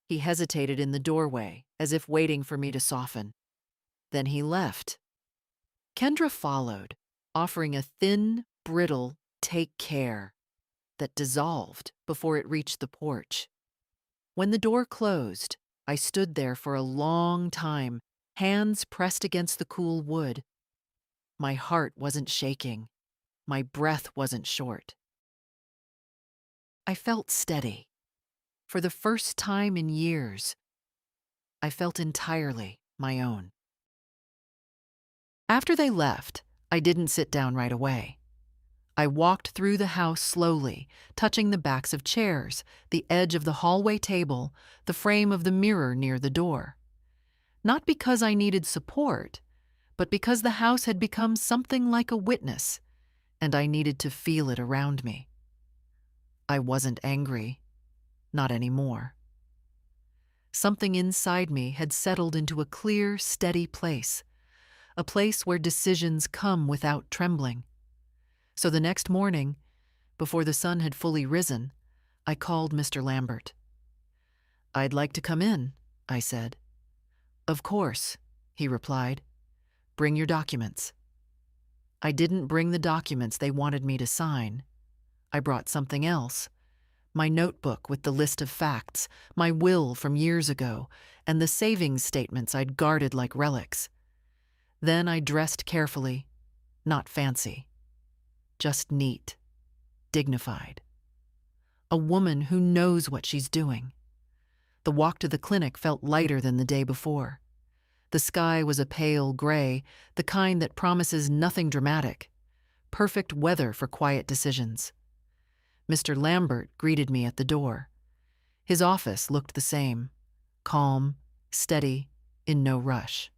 He hesitated in the doorway, as if waiting for me to soften. Then he left. Kendra followed, offering a thin, brittle "take care" that dissolved before it reached the porch. When the door closed, I stood there for a long time, hands pressed against the cool wood. My heart wasn't shaking. My breath wasn't short. I felt steady. For the first time in years, I felt entirely my own. After they left, I didn't sit down right away. I walked through the house slowly, touching the backs of chairs, the edge of the hallway table, the frame of the mirror near the door. Not because I needed support, but because the house had become something like a witness, and I needed to feel it around me. I wasn't angry. Not anymore. Something inside me had settled into a clear, steady place, a place where decisions come without trembling. So the next morning, before the sun had fully risen, I called Mr. Lambert. I'd like to come in, I said. Of course, he replied. Bring your documents. I didn't bring the documents they wanted me to sign. I brought something else. My notebook with the list of facts, my will from years ago, and the savings statements I'd guarded like relics. Then I dressed carefully, not fancy, just neat, dignified. A woman who knows what she's doing. The walk to the clinic felt lighter than the day before. The sky was a pale gray, the kind that promises nothing dramatic. Perfect weather for quiet decisions. Mr. Lambert greeted me at the door. His office looked the same, calm, steady, in no rush.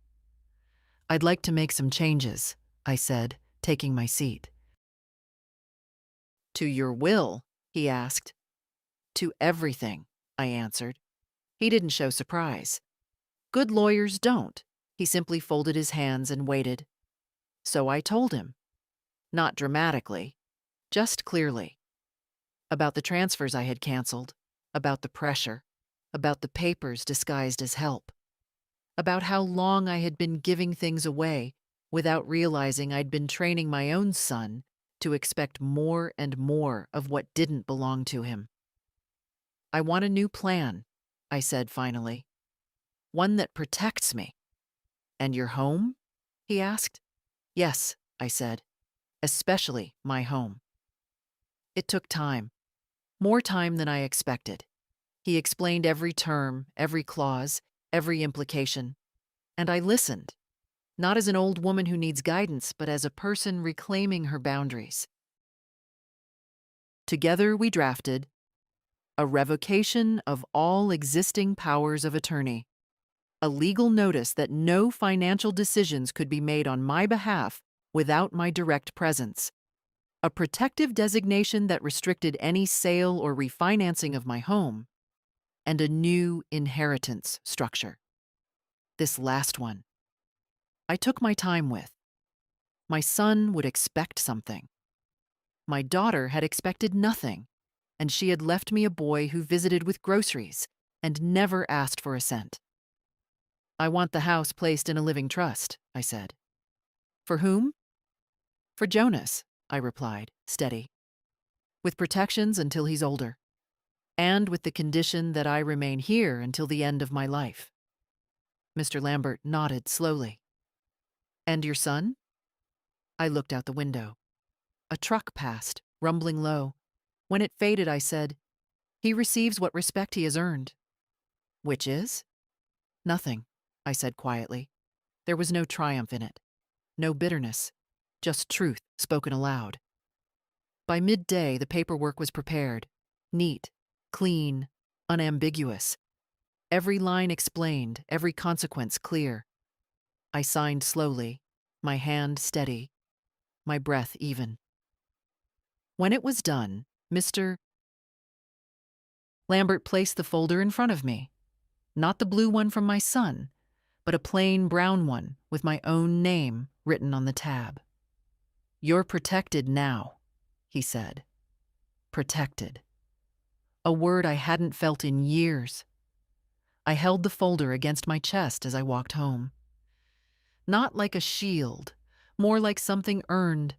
I'd like to make some changes, I said, taking my seat. To your will? He asked. To everything, I answered. He didn't show surprise. Good lawyers don't. He simply folded his hands and waited. So I told him. Not dramatically, just clearly. About the transfers I had canceled, about the pressure, about the papers disguised as help, about how long I had been giving things away without realizing I'd been training my own son to expect more and more of what didn't belong to him. I want a new plan, I said finally. One that protects me. And your home? He asked. Yes, I said. Especially my home. It took time. More time than I expected. He explained every term, every clause, every implication. And I listened, not as an old woman who needs guidance, but as a person reclaiming her boundaries. Together we drafted a revocation of all existing powers of attorney, a legal notice that no financial decisions could be made on my behalf without my direct presence, a protective designation that restricted any sale or refinancing of my home, and a new inheritance structure. This last one, I took my time with. My son would expect something. My daughter had expected nothing, and she had left me a boy who visited with groceries and never asked for a cent. I want the house placed in a living trust, I said. For whom? For Jonas, I replied, steady. With protections until he's older, and with the condition that I remain here until the end of my life. Mr. Lambert nodded slowly. And your son? I looked out the window. A truck passed, rumbling low. When it faded, I said, he receives what respect he has earned. Which is? Nothing, I said quietly. There was no triumph in it, no bitterness, just truth spoken aloud. By midday, the paperwork was prepared, neat, clean, unambiguous. Every line explained, every consequence clear. I signed slowly, my hand steady, my breath even. When it was done, Mr. Lambert placed the folder in front of me. Not the blue one from my son, but a plain brown one with my own name written on the tab. You're protected now, he said. Protected. A word I hadn't felt in years. I held the folder against my chest as I walked home. Not like a shield, more like something earned.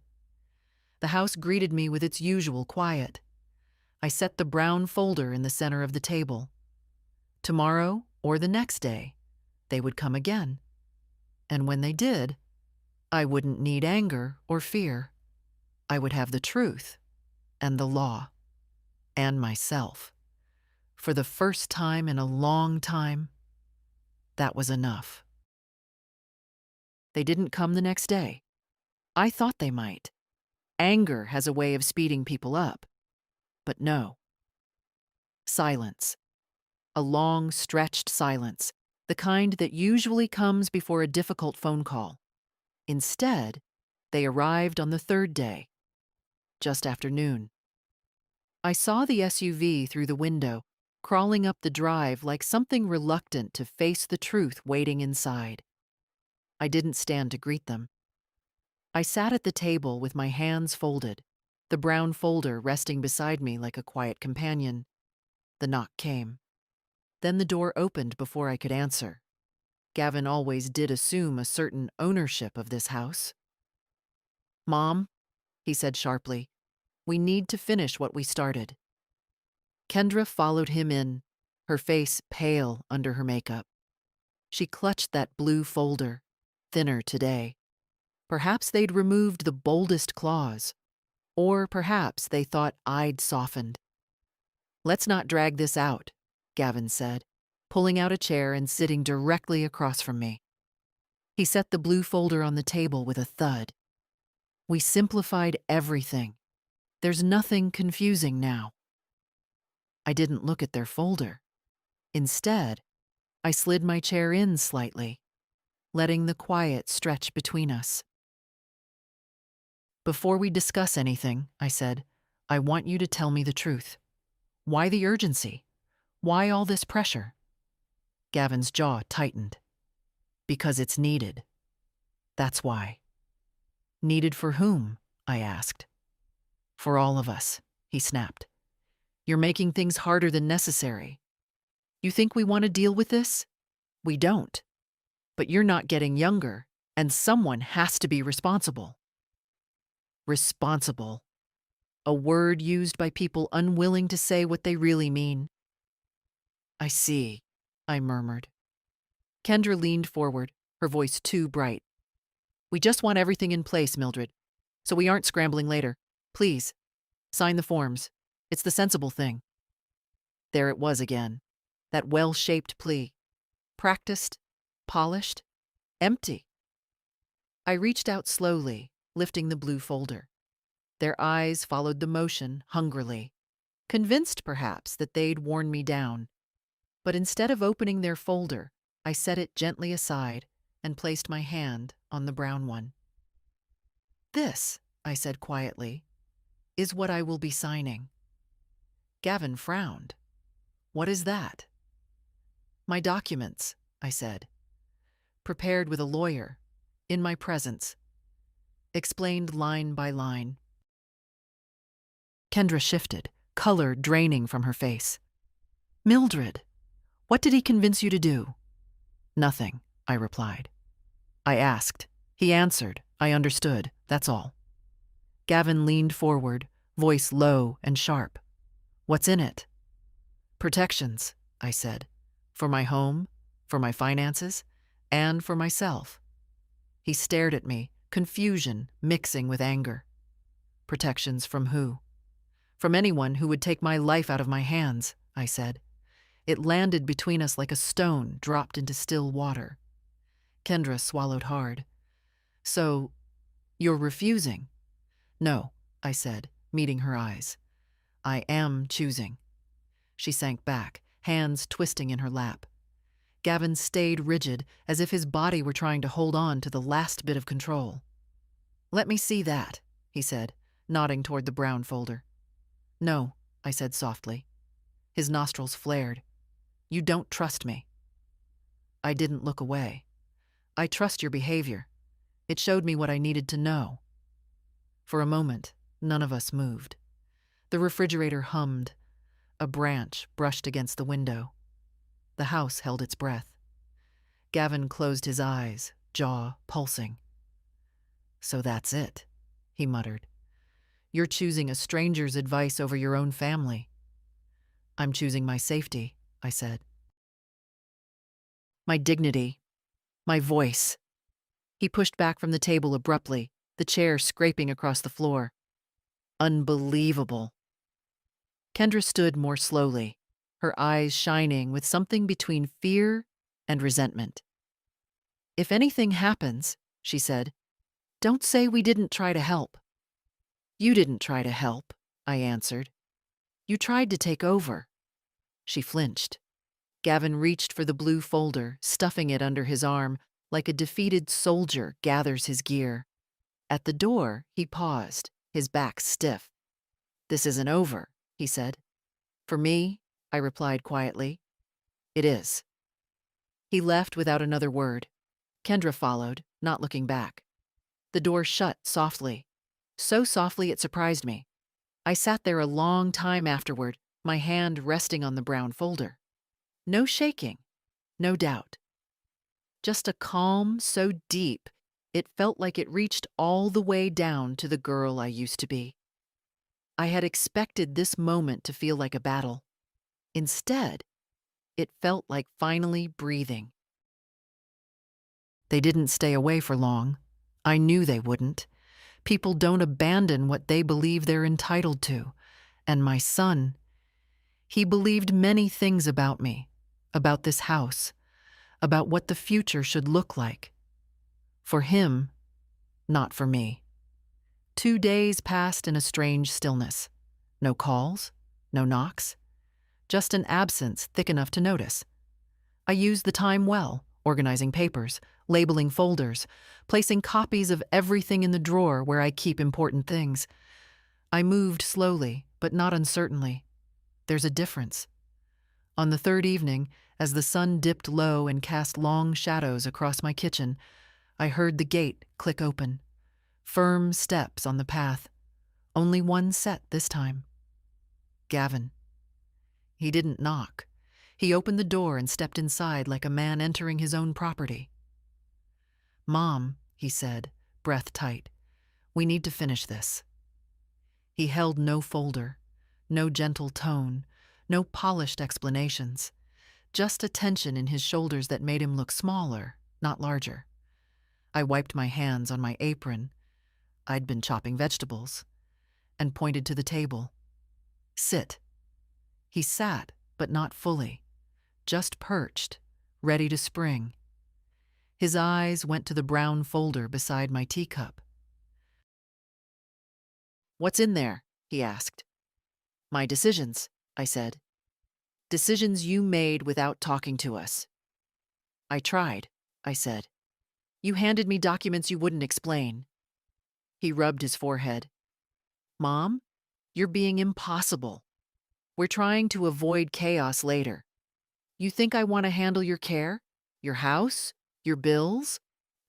The house greeted me with its usual quiet. I set the brown folder in the center of the table. Tomorrow, or the next day, they would come again. And when they did, I wouldn't need anger or fear. I would have the truth, and the law, and myself. For the first time in a long time, that was enough. They didn't come the next day. I thought they might. Anger has a way of speeding people up. But no. Silence. A long, stretched silence, the kind that usually comes before a difficult phone call. Instead, they arrived on the third day, just after noon. I saw the SUV through the window, crawling up the drive like something reluctant to face the truth waiting inside. I didn't stand to greet them. I sat at the table with my hands folded, the brown folder resting beside me like a quiet companion. The knock came. Then the door opened before I could answer. Gavin always did assume a certain ownership of this house. Mom, he said sharply, we need to finish what we started. Kendra followed him in, her face pale under her makeup. She clutched that blue folder, thinner today. Perhaps they'd removed the boldest clause, or perhaps they thought I'd softened. Let's not drag this out, Gavin said, pulling out a chair and sitting directly across from me. He set the blue folder on the table with a thud. We simplified everything. There's nothing confusing now. I didn't look at their folder. Instead, I slid my chair in slightly, letting the quiet stretch between us. Before we discuss anything, I said, I want you to tell me the truth. Why the urgency? Why all this pressure? Gavin's jaw tightened. Because it's needed. That's why. Needed for whom? I asked. For all of us, he snapped. You're making things harder than necessary. You think we want to deal with this? We don't. But you're not getting younger, and someone has to be responsible. Responsible. A word used by people unwilling to say what they really mean. I see, I murmured. Kendra leaned forward, her voice too bright. We just want everything in place, Mildred, so we aren't scrambling later. Please, sign the forms. It's the sensible thing. There it was again, that well-shaped plea. Practiced, polished, empty. I reached out slowly, lifting the blue folder. Their eyes followed the motion hungrily, convinced perhaps that they'd worn me down. But instead of opening their folder, I set it gently aside and placed my hand on the brown one. "This," I said quietly, "is what I will be signing." Gavin frowned. "What is that?" "My documents," I said. "Prepared with a lawyer, in my presence." Explained line by line. Kendra shifted, color draining from her face. "Mildred, what did he convince you to do?" "Nothing," I replied. "I asked. He answered. I understood. That's all." Gavin leaned forward, voice low and sharp. "What's in it?" "Protections," I said. "For my home, for my finances, and for myself." He stared at me, confusion mixing with anger. "Protections from who?" "From anyone who would take my life out of my hands," I said. It landed between us like a stone dropped into still water. Kendra swallowed hard. "So, you're refusing?" "No," I said, meeting her eyes. "I am choosing." She sank back, hands twisting in her lap. Gavin stayed rigid, as if his body were trying to hold on to the last bit of control. "Let me see that," he said, nodding toward the brown folder. "No," I said softly. His nostrils flared. "You don't trust me." I didn't look away. "I trust your behavior. It showed me what I needed to know." For a moment, none of us moved. The refrigerator hummed. A branch brushed against the window. The house held its breath. Gavin closed his eyes, jaw pulsing. "So that's it," he muttered. "You're choosing a stranger's advice over your own family." "I'm choosing my safety," I said. "My dignity. My voice." He pushed back from the table abruptly, the chair scraping across the floor. "Unbelievable." Kendra stood more slowly, her eyes shining with something between fear and resentment. "If anything happens," she said, "don't say we didn't try to help." "You didn't try to help," I answered. "You tried to take over." She flinched. Gavin reached for the blue folder, stuffing it under his arm like a defeated soldier gathers his gear. At the door, he paused, his back stiff. "This isn't over," he said. "For me," I replied quietly, "it is." He left without another word. Kendra followed, not looking back. The door shut softly. So softly it surprised me. I sat there a long time afterward, my hand resting on the brown folder. No shaking, no doubt. Just a calm so deep, it felt like it reached all the way down to the girl I used to be. I had expected this moment to feel like a battle. Instead, it felt like finally breathing. They didn't stay away for long. I knew they wouldn't. People don't abandon what they believe they're entitled to. And my son, he believed many things about me, about this house, about what the future should look like. For him, not for me. 2 days passed in a strange stillness. No calls, no knocks, just an absence thick enough to notice. I used the time well, organizing papers, labeling folders, placing copies of everything in the drawer where I keep important things. I moved slowly, but not uncertainly. There's a difference. On the third evening, as the sun dipped low and cast long shadows across my kitchen, I heard the gate click open. Firm steps on the path. Only one set this time. Gavin. He didn't knock. He opened the door and stepped inside like a man entering his own property. "Mom," he said, breath tight, "we need to finish this." He held no folder, no gentle tone, no polished explanations, just a tension in his shoulders that made him look smaller, not larger. I wiped my hands on my apron. I'd been chopping vegetables, and pointed to the table. "Sit." He sat, but not fully, just perched, ready to spring. His eyes went to the brown folder beside my teacup. "What's in there?" he asked. "My decisions," I said. "Decisions you made without talking to us." "I tried," I said. "You handed me documents you wouldn't explain." He rubbed his forehead. "Mom, you're being impossible. We're trying to avoid chaos later. You think I want to handle your care, your house, your bills?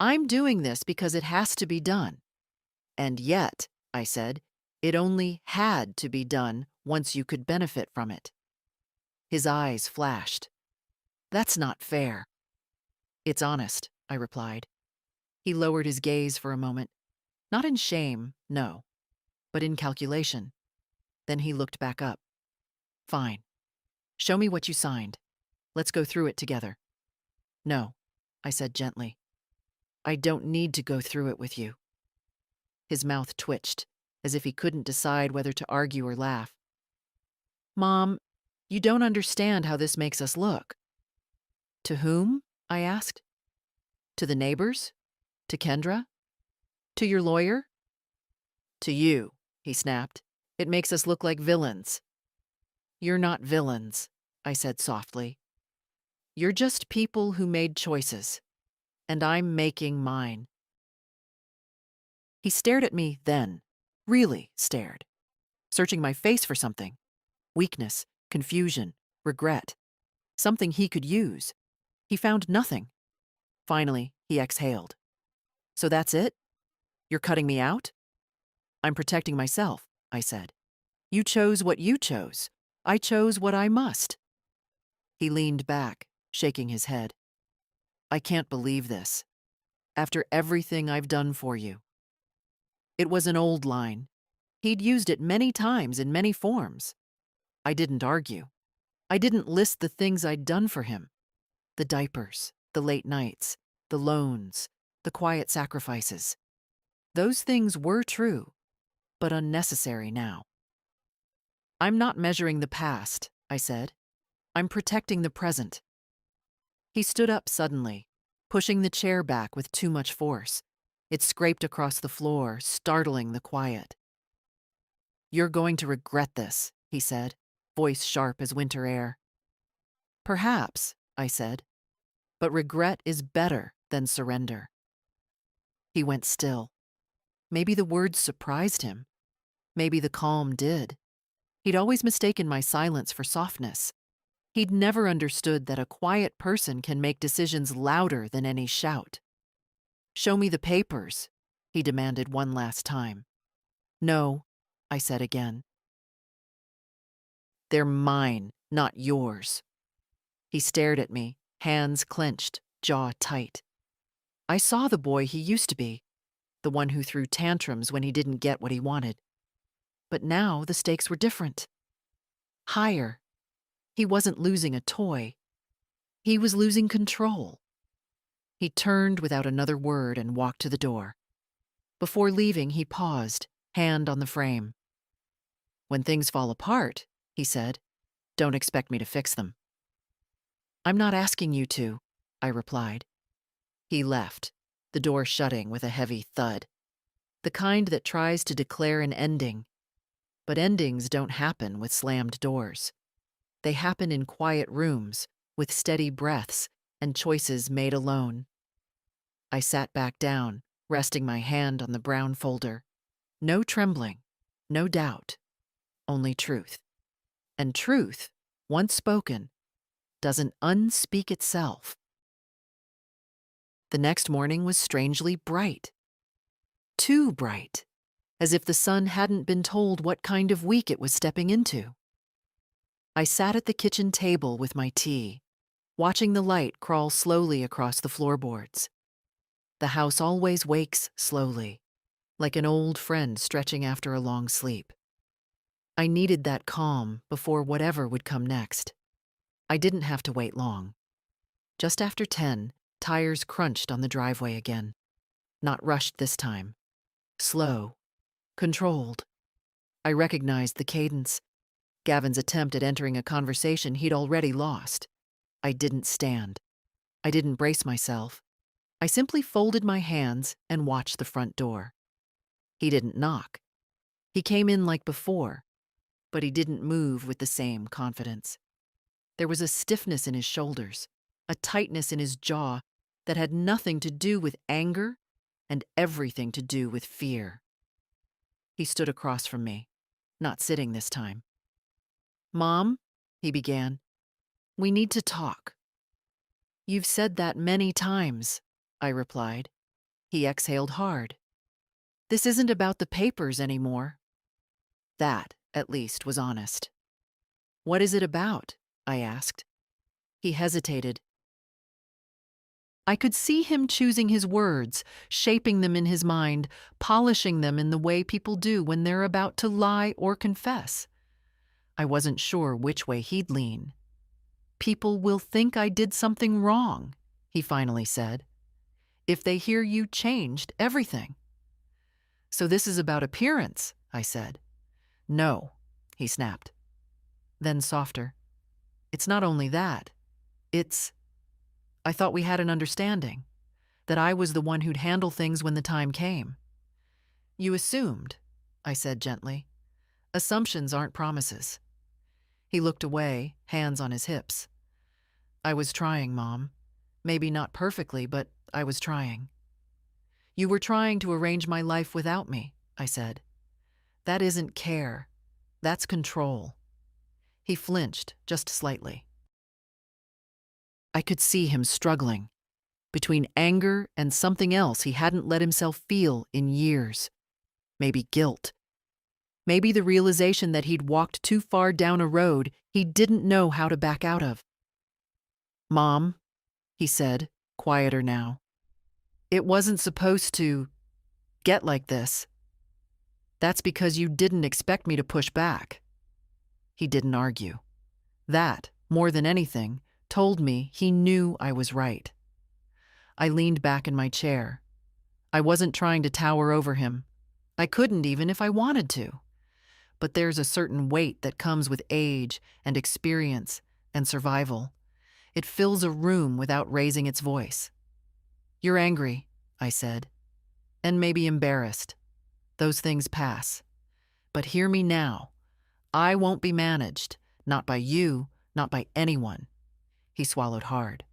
I'm doing this because it has to be done." "And yet," I said, "it only had to be done once you could benefit from it." His eyes flashed. "That's not fair." "It's honest," I replied. He lowered his gaze for a moment. Not in shame, no, but in calculation. Then he looked back up. "Fine. Show me what you signed. Let's go through it together." "No," I said gently. "I don't need to go through it with you." His mouth twitched, as if he couldn't decide whether to argue or laugh. "Mom, you don't understand how this makes us look." "To whom?" I asked. "To the neighbors? To Kendra? To your lawyer?" "To you," he snapped. "It makes us look like villains." "You're not villains," I said softly. "You're just people who made choices, and I'm making mine." He stared at me then, really stared, searching my face for something. Weakness, confusion, regret. Something he could use. He found nothing. Finally, he exhaled. "So that's it? You're cutting me out?" "I'm protecting myself," I said. "You chose what you chose. I chose what I must." He leaned back, shaking his head. "I can't believe this. After everything I've done for you." It was an old line. He'd used it many times in many forms. I didn't argue. I didn't list the things I'd done for him. The diapers, the late nights, the loans, the quiet sacrifices. Those things were true, but unnecessary now. "I'm not measuring the past," I said. "I'm protecting the present." He stood up suddenly, pushing the chair back with too much force. It scraped across the floor, startling the quiet. "You're going to regret this," he said, voice sharp as winter air. "Perhaps," I said, "but regret is better than surrender." He went still. Maybe the words surprised him. Maybe the calm did. He'd always mistaken my silence for softness. He'd never understood that a quiet person can make decisions louder than any shout. "Show me the papers," he demanded one last time. "No," I said again. "They're mine, not yours." He stared at me, hands clenched, jaw tight. I saw the boy he used to be, the one who threw tantrums when he didn't get what he wanted. But now the stakes were different. Higher. He wasn't losing a toy. He was losing control. He turned without another word and walked to the door. Before leaving, he paused, hand on the frame. "When things fall apart," he said, "don't expect me to fix them." "I'm not asking you to," I replied. He left, the door shutting with a heavy thud. The kind that tries to declare an ending. But endings don't happen with slammed doors. They happen in quiet rooms, with steady breaths and choices made alone. I sat back down, resting my hand on the brown folder. No trembling, no doubt, only truth. And truth, once spoken, doesn't unspeak itself. The next morning was strangely bright. Too bright, as if the sun hadn't been told what kind of week it was stepping into. I sat at the kitchen table with my tea, watching the light crawl slowly across the floorboards. The house always wakes slowly, like an old friend stretching after a long sleep. I needed that calm before whatever would come next. I didn't have to wait long. Just after 10, tires crunched on the driveway again. Not rushed this time. Slow. Controlled. I recognized the cadence. Gavin's attempt at entering a conversation he'd already lost. I didn't stand. I didn't brace myself. I simply folded my hands and watched the front door. He didn't knock. He came in like before, but he didn't move with the same confidence. There was a stiffness in his shoulders, a tightness in his jaw that had nothing to do with anger and everything to do with fear. He stood across from me, not sitting this time. "Mom," he began, "we need to talk." "You've said that many times," I replied. He exhaled hard. "This isn't about the papers anymore." That, at least, was honest. "What is it about?" I asked. He hesitated. I could see him choosing his words, shaping them in his mind, polishing them in the way people do when they're about to lie or confess. I wasn't sure which way he'd lean. "People will think I did something wrong," he finally said, "if they hear you changed everything." "So this is about appearance," I said. "No," he snapped. Then softer. "It's not only that. I thought we had an understanding, that I was the one who'd handle things when the time came." "You assumed," I said gently. "Assumptions aren't promises." He looked away, hands on his hips. "I was trying, Mom. Maybe not perfectly, but I was trying." "You were trying to arrange my life without me," I said. "That isn't care. That's control." He flinched, just slightly. I could see him struggling between anger and something else he hadn't let himself feel in years. Maybe guilt. Maybe the realization that he'd walked too far down a road he didn't know how to back out of. "Mom," he said, quieter now, "it wasn't supposed to get like this. That's because you didn't expect me to push back." He didn't argue. That, more than anything, told me he knew I was right. I leaned back in my chair. I wasn't trying to tower over him. I couldn't even if I wanted to. But there's a certain weight that comes with age and experience and survival. It fills a room without raising its voice. "You're angry," I said, "and maybe embarrassed. Those things pass. But hear me now. I won't be managed, not by you, not by anyone." He swallowed hard.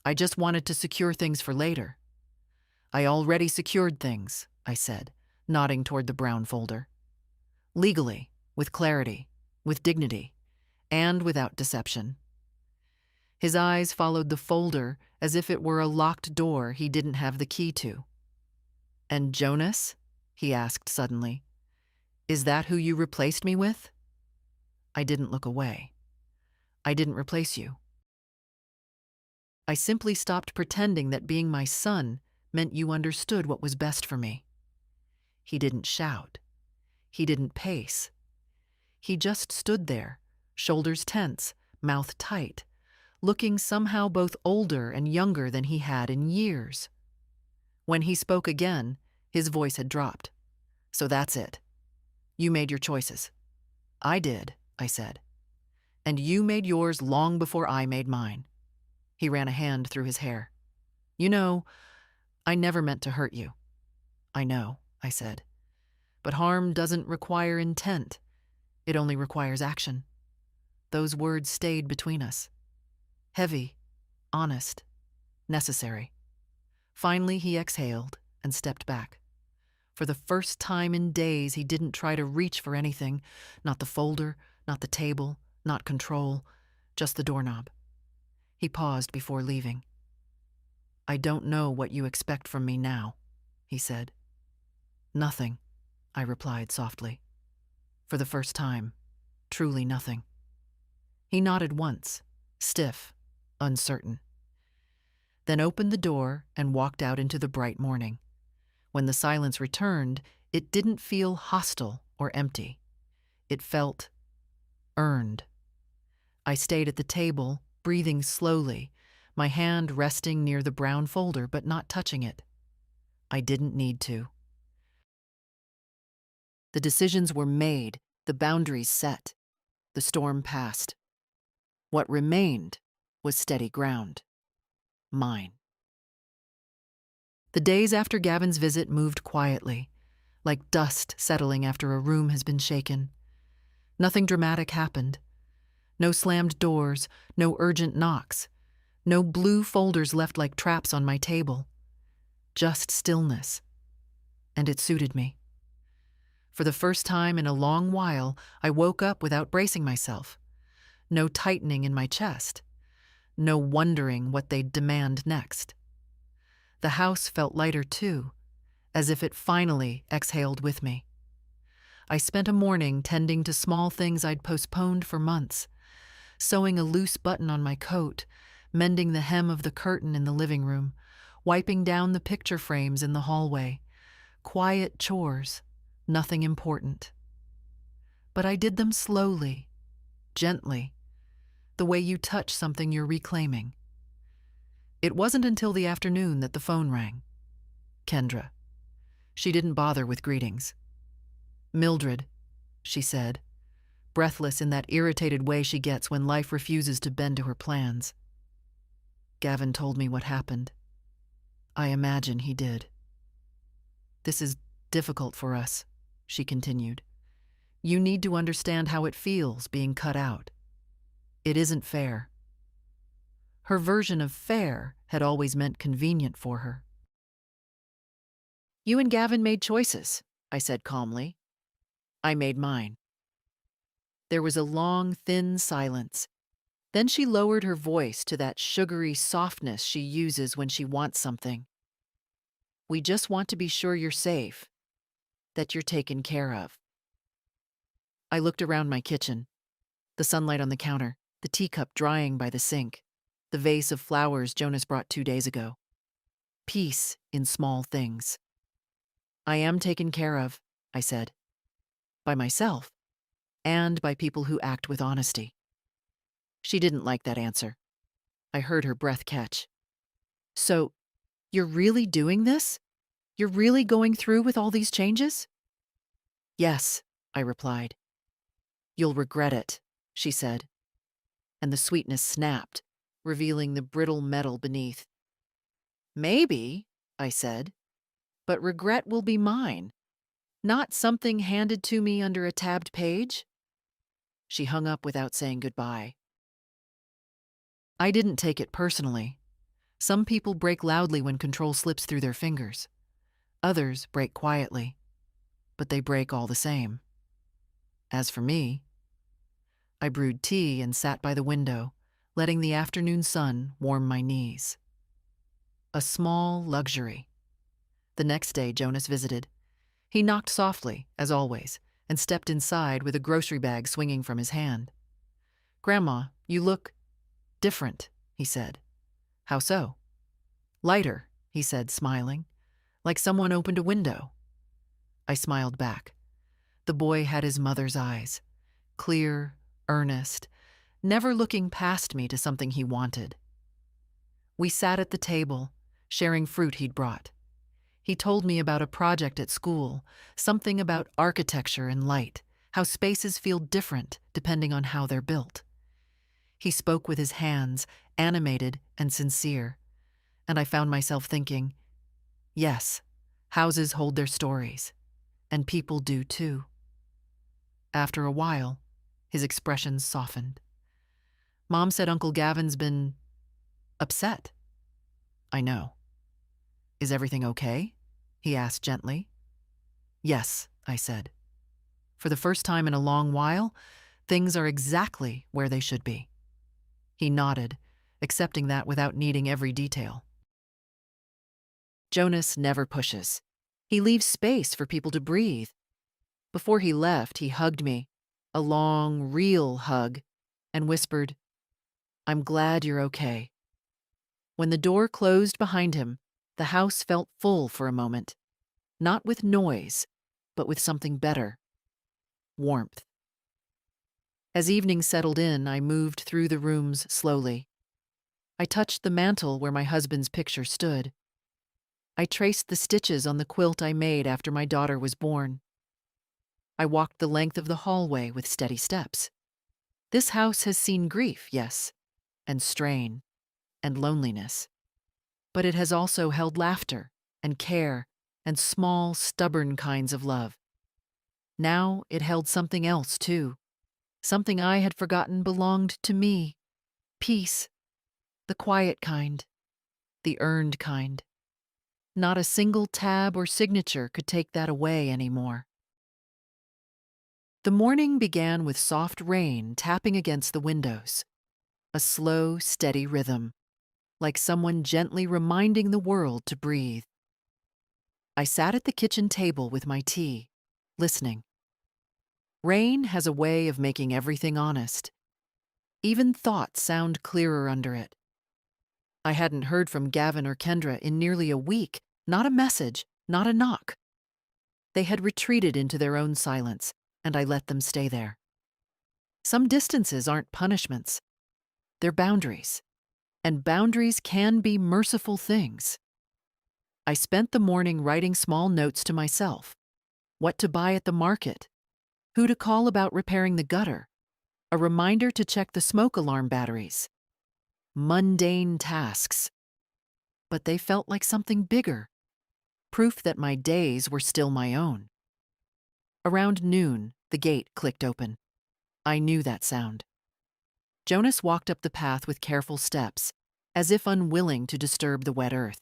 "I just wanted to secure things for later." "I already secured things," I said, nodding toward the brown folder. "Legally, with clarity, with dignity, and without deception." His eyes followed the folder as if it were a locked door he didn't have the key to. "And Jonas?" he asked suddenly. "Is that who you replaced me with?" I didn't look away. "I didn't replace you. I simply stopped pretending that being my son meant you understood what was best for me." He didn't shout. He didn't pace. He just stood there, shoulders tense, mouth tight, looking somehow both older and younger than he had in years. When he spoke again, his voice had dropped. "So that's it. You made your choices." "I did," I said. "And you made yours long before I made mine." He ran a hand through his hair. "You know, I never meant to hurt you." "I know," I said. "But harm doesn't require intent. It only requires action." Those words stayed between us. Heavy, honest, necessary. Finally, he exhaled and stepped back. For the first time in days, he didn't try to reach for anything. Not the folder, not the table, not control, just the doorknob. He paused before leaving. "I don't know what you expect from me now," he said. "Nothing," I replied softly. "For the first time, truly nothing." He nodded once, stiff, uncertain. Then opened the door and walked out into the bright morning. When the silence returned, it didn't feel hostile or empty. It felt earned. I stayed at the table, breathing slowly, my hand resting near the brown folder but not touching it. I didn't need to. The decisions were made, the boundaries set. The storm passed. What remained was steady ground. Mine. The days after Gavin's visit moved quietly, like dust settling after a room has been shaken. Nothing dramatic happened. No slammed doors, no urgent knocks, no blue folders left like traps on my table. Just stillness. And it suited me. For the first time in a long while, I woke up without bracing myself. No tightening in my chest. No wondering what they'd demand next. The house felt lighter too, as if it finally exhaled with me. I spent a morning tending to small things I'd postponed for months, sewing a loose button on my coat, mending the hem of the curtain in the living room, wiping down the picture frames in the hallway. Quiet chores, nothing important. But I did them slowly, gently, the way you touch something you're reclaiming. It wasn't until the afternoon that the phone rang. Kendra. She didn't bother with greetings. "Mildred," she said, breathless in that irritated way she gets when life refuses to bend to her plans. "Gavin told me what happened. I imagine he did. This is difficult for us," she continued. "You need to understand how it feels being cut out. It isn't fair." Her version of fair had always meant convenient for her. "You and Gavin made choices," I said calmly. "I made mine." There was a long, thin silence. Then she lowered her voice to that sugary softness she uses when she wants something. "We just want to be sure you're safe, that you're taken care of." I looked around my kitchen. The sunlight on the counter, the teacup drying by the sink, the vase of flowers Jonas brought 2 days ago. Peace in small things. "I am taken care of," I said. "By myself, and by people who act with honesty." She didn't like that answer. I heard her breath catch. "So, you're really doing this? You're really going through with all these changes?" "Yes," I replied. "You'll regret it," she said, and the sweetness snapped, revealing the brittle metal beneath. "Maybe," I said, "but regret will be mine, not something handed to me under a tabbed page." She hung up without saying goodbye. I didn't take it personally. Some people break loudly when control slips through their fingers. Others break quietly, but they break all the same. As for me, I brewed tea and sat by the window, letting the afternoon sun warm my knees. A small luxury. The next day, Jonas visited. He knocked softly, as always, and stepped inside with a grocery bag swinging from his hand. "Grandma, you look different," he said. "How so?" "Lighter," he said, smiling, "like someone opened a window." I smiled back. The boy had his mother's eyes, clear, earnest, never looking past me to something he wanted. We sat at the table, sharing fruit he'd brought. He told me about a project at school, something about architecture and light, how spaces feel different depending on how they're built. He spoke with his hands, animated and sincere, and I found myself thinking, yes, houses hold their stories, and people do too. After a while, his expressions softened. "Mom said Uncle Gavin's been upset." "I know." "Is everything okay?" he asked gently. "Yes," I said. "For the first time in a long while, things are exactly where they should be." He nodded, accepting that without needing every detail. Jonas never pushes. He leaves space for people to breathe. Before he left, he hugged me, a long, real hug, and whispered, "I'm glad you're okay." When the door closed behind him, the house felt full for a moment, not with noise, but with something better: warmth. As evening settled in, I moved through the rooms slowly. I touched the mantel where my husband's picture stood. I traced the stitches on the quilt I made after my daughter was born. I walked the length of the hallway with steady steps. This house has seen grief, yes, and strain, and loneliness. But it has also held laughter, and care, and small, stubborn kinds of love. Now it held something else, too. Something I had forgotten belonged to me. Peace. The quiet kind. The earned kind. Not a single tab or signature could take that away anymore. The morning began with soft rain tapping against the windows. A slow, steady rhythm, like someone gently reminding the world to breathe. I sat at the kitchen table with my tea, listening. Rain has a way of making everything honest. Even thoughts sound clearer under it. I hadn't heard from Gavin or Kendra in nearly a week, not a message, not a knock. They had retreated into their own silence, and I let them stay there. Some distances aren't punishments. They're boundaries. And boundaries can be merciful things. I spent the morning writing small notes to myself. What to buy at the market. Who to call about repairing the gutter. A reminder to check the smoke alarm batteries. Mundane tasks. But they felt like something bigger. Proof that my days were still my own. Around noon, the gate clicked open. I knew that sound. Jonas walked up the path with careful steps, as if unwilling to disturb the wet earth.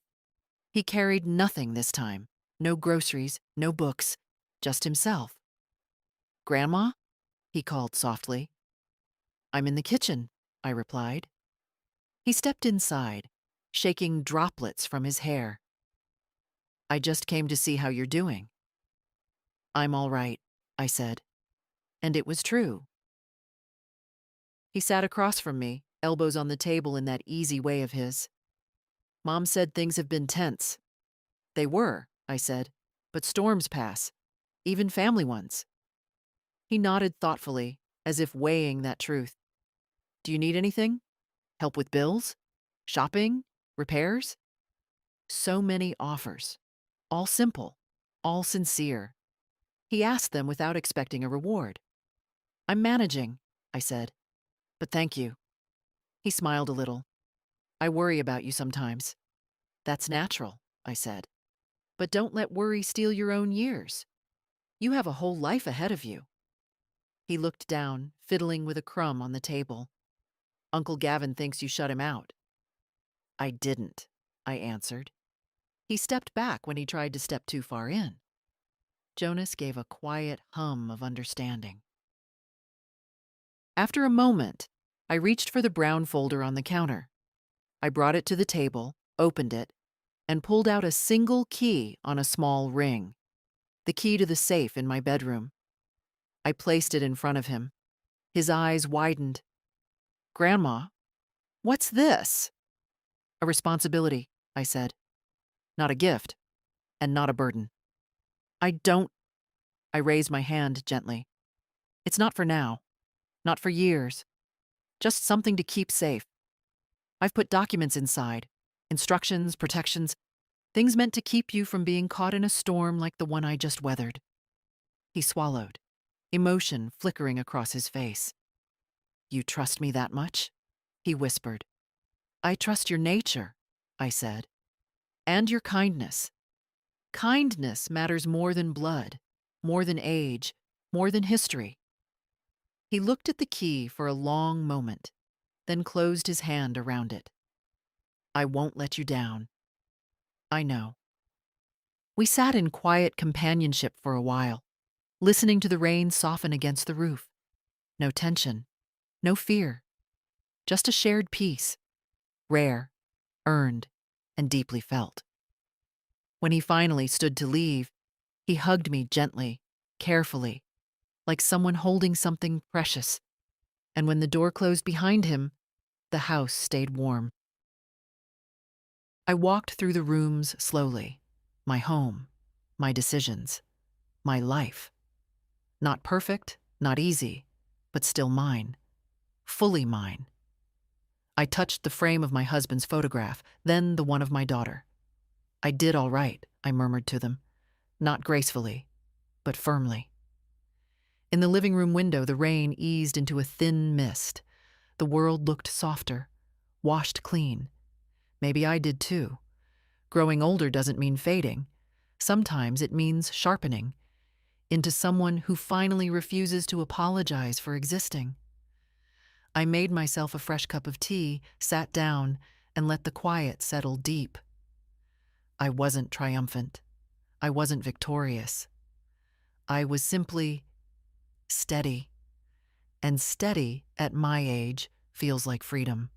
He carried nothing this time. No groceries, no books, just himself. "Grandma?" he called softly. "I'm in the kitchen," I replied. He stepped inside, shaking droplets from his hair. "I just came to see how you're doing." "I'm all right," I said. And it was true. He sat across from me, elbows on the table in that easy way of his. "Mom said things have been tense." "They were," I said, "but storms pass, even family ones." He nodded thoughtfully, as if weighing that truth. "Do you need anything? Help with bills? Shopping? Repairs?" So many offers. All simple, all sincere. He asked them without expecting a reward. "I'm managing," I said. "But thank you." He smiled a little. "I worry about you sometimes." "That's natural," I said. "But don't let worry steal your own years. You have a whole life ahead of you." He looked down, fiddling with a crumb on the table. "Uncle Gavin thinks you shut him out." "I didn't," I answered. He stepped back when he tried to step too far in. Jonas gave a quiet hum of understanding. After a moment, I reached for the brown folder on the counter. I brought it to the table, opened it, and pulled out a single key on a small ring. The key to the safe in my bedroom. I placed it in front of him. His eyes widened. "Grandma, what's this?" "A responsibility," I said. "Not a gift, and not a burden." "I don't—" I raised my hand gently. "It's not for now. Not for years. Just something to keep safe. I've put documents inside. Instructions, protections, things meant to keep you from being caught in a storm like the one I just weathered." He swallowed, emotion flickering across his face. "You trust me that much?" he whispered. "I trust your nature," I said. "And your kindness. Kindness matters more than blood, more than age, more than history." He looked at the key for a long moment, then closed his hand around it. "I won't let you down." "I know." We sat in quiet companionship for a while, listening to the rain soften against the roof. No tension, no fear, just a shared peace, rare, earned, and deeply felt. When he finally stood to leave, he hugged me gently, carefully, like someone holding something precious. And when the door closed behind him, the house stayed warm. I walked through the rooms slowly. My home, my decisions, my life. Not perfect, not easy, but still mine. Fully mine. I touched the frame of my husband's photograph, then the one of my daughter. "I did all right," I murmured to them, not gracefully, but firmly. In the living room window, the rain eased into a thin mist. The world looked softer, washed clean. Maybe I did too. Growing older doesn't mean fading. Sometimes it means sharpening into someone who finally refuses to apologize for existing. I made myself a fresh cup of tea, sat down, and let the quiet settle deep. I wasn't triumphant. I wasn't victorious. I was simply steady. And steady, at my age, feels like freedom.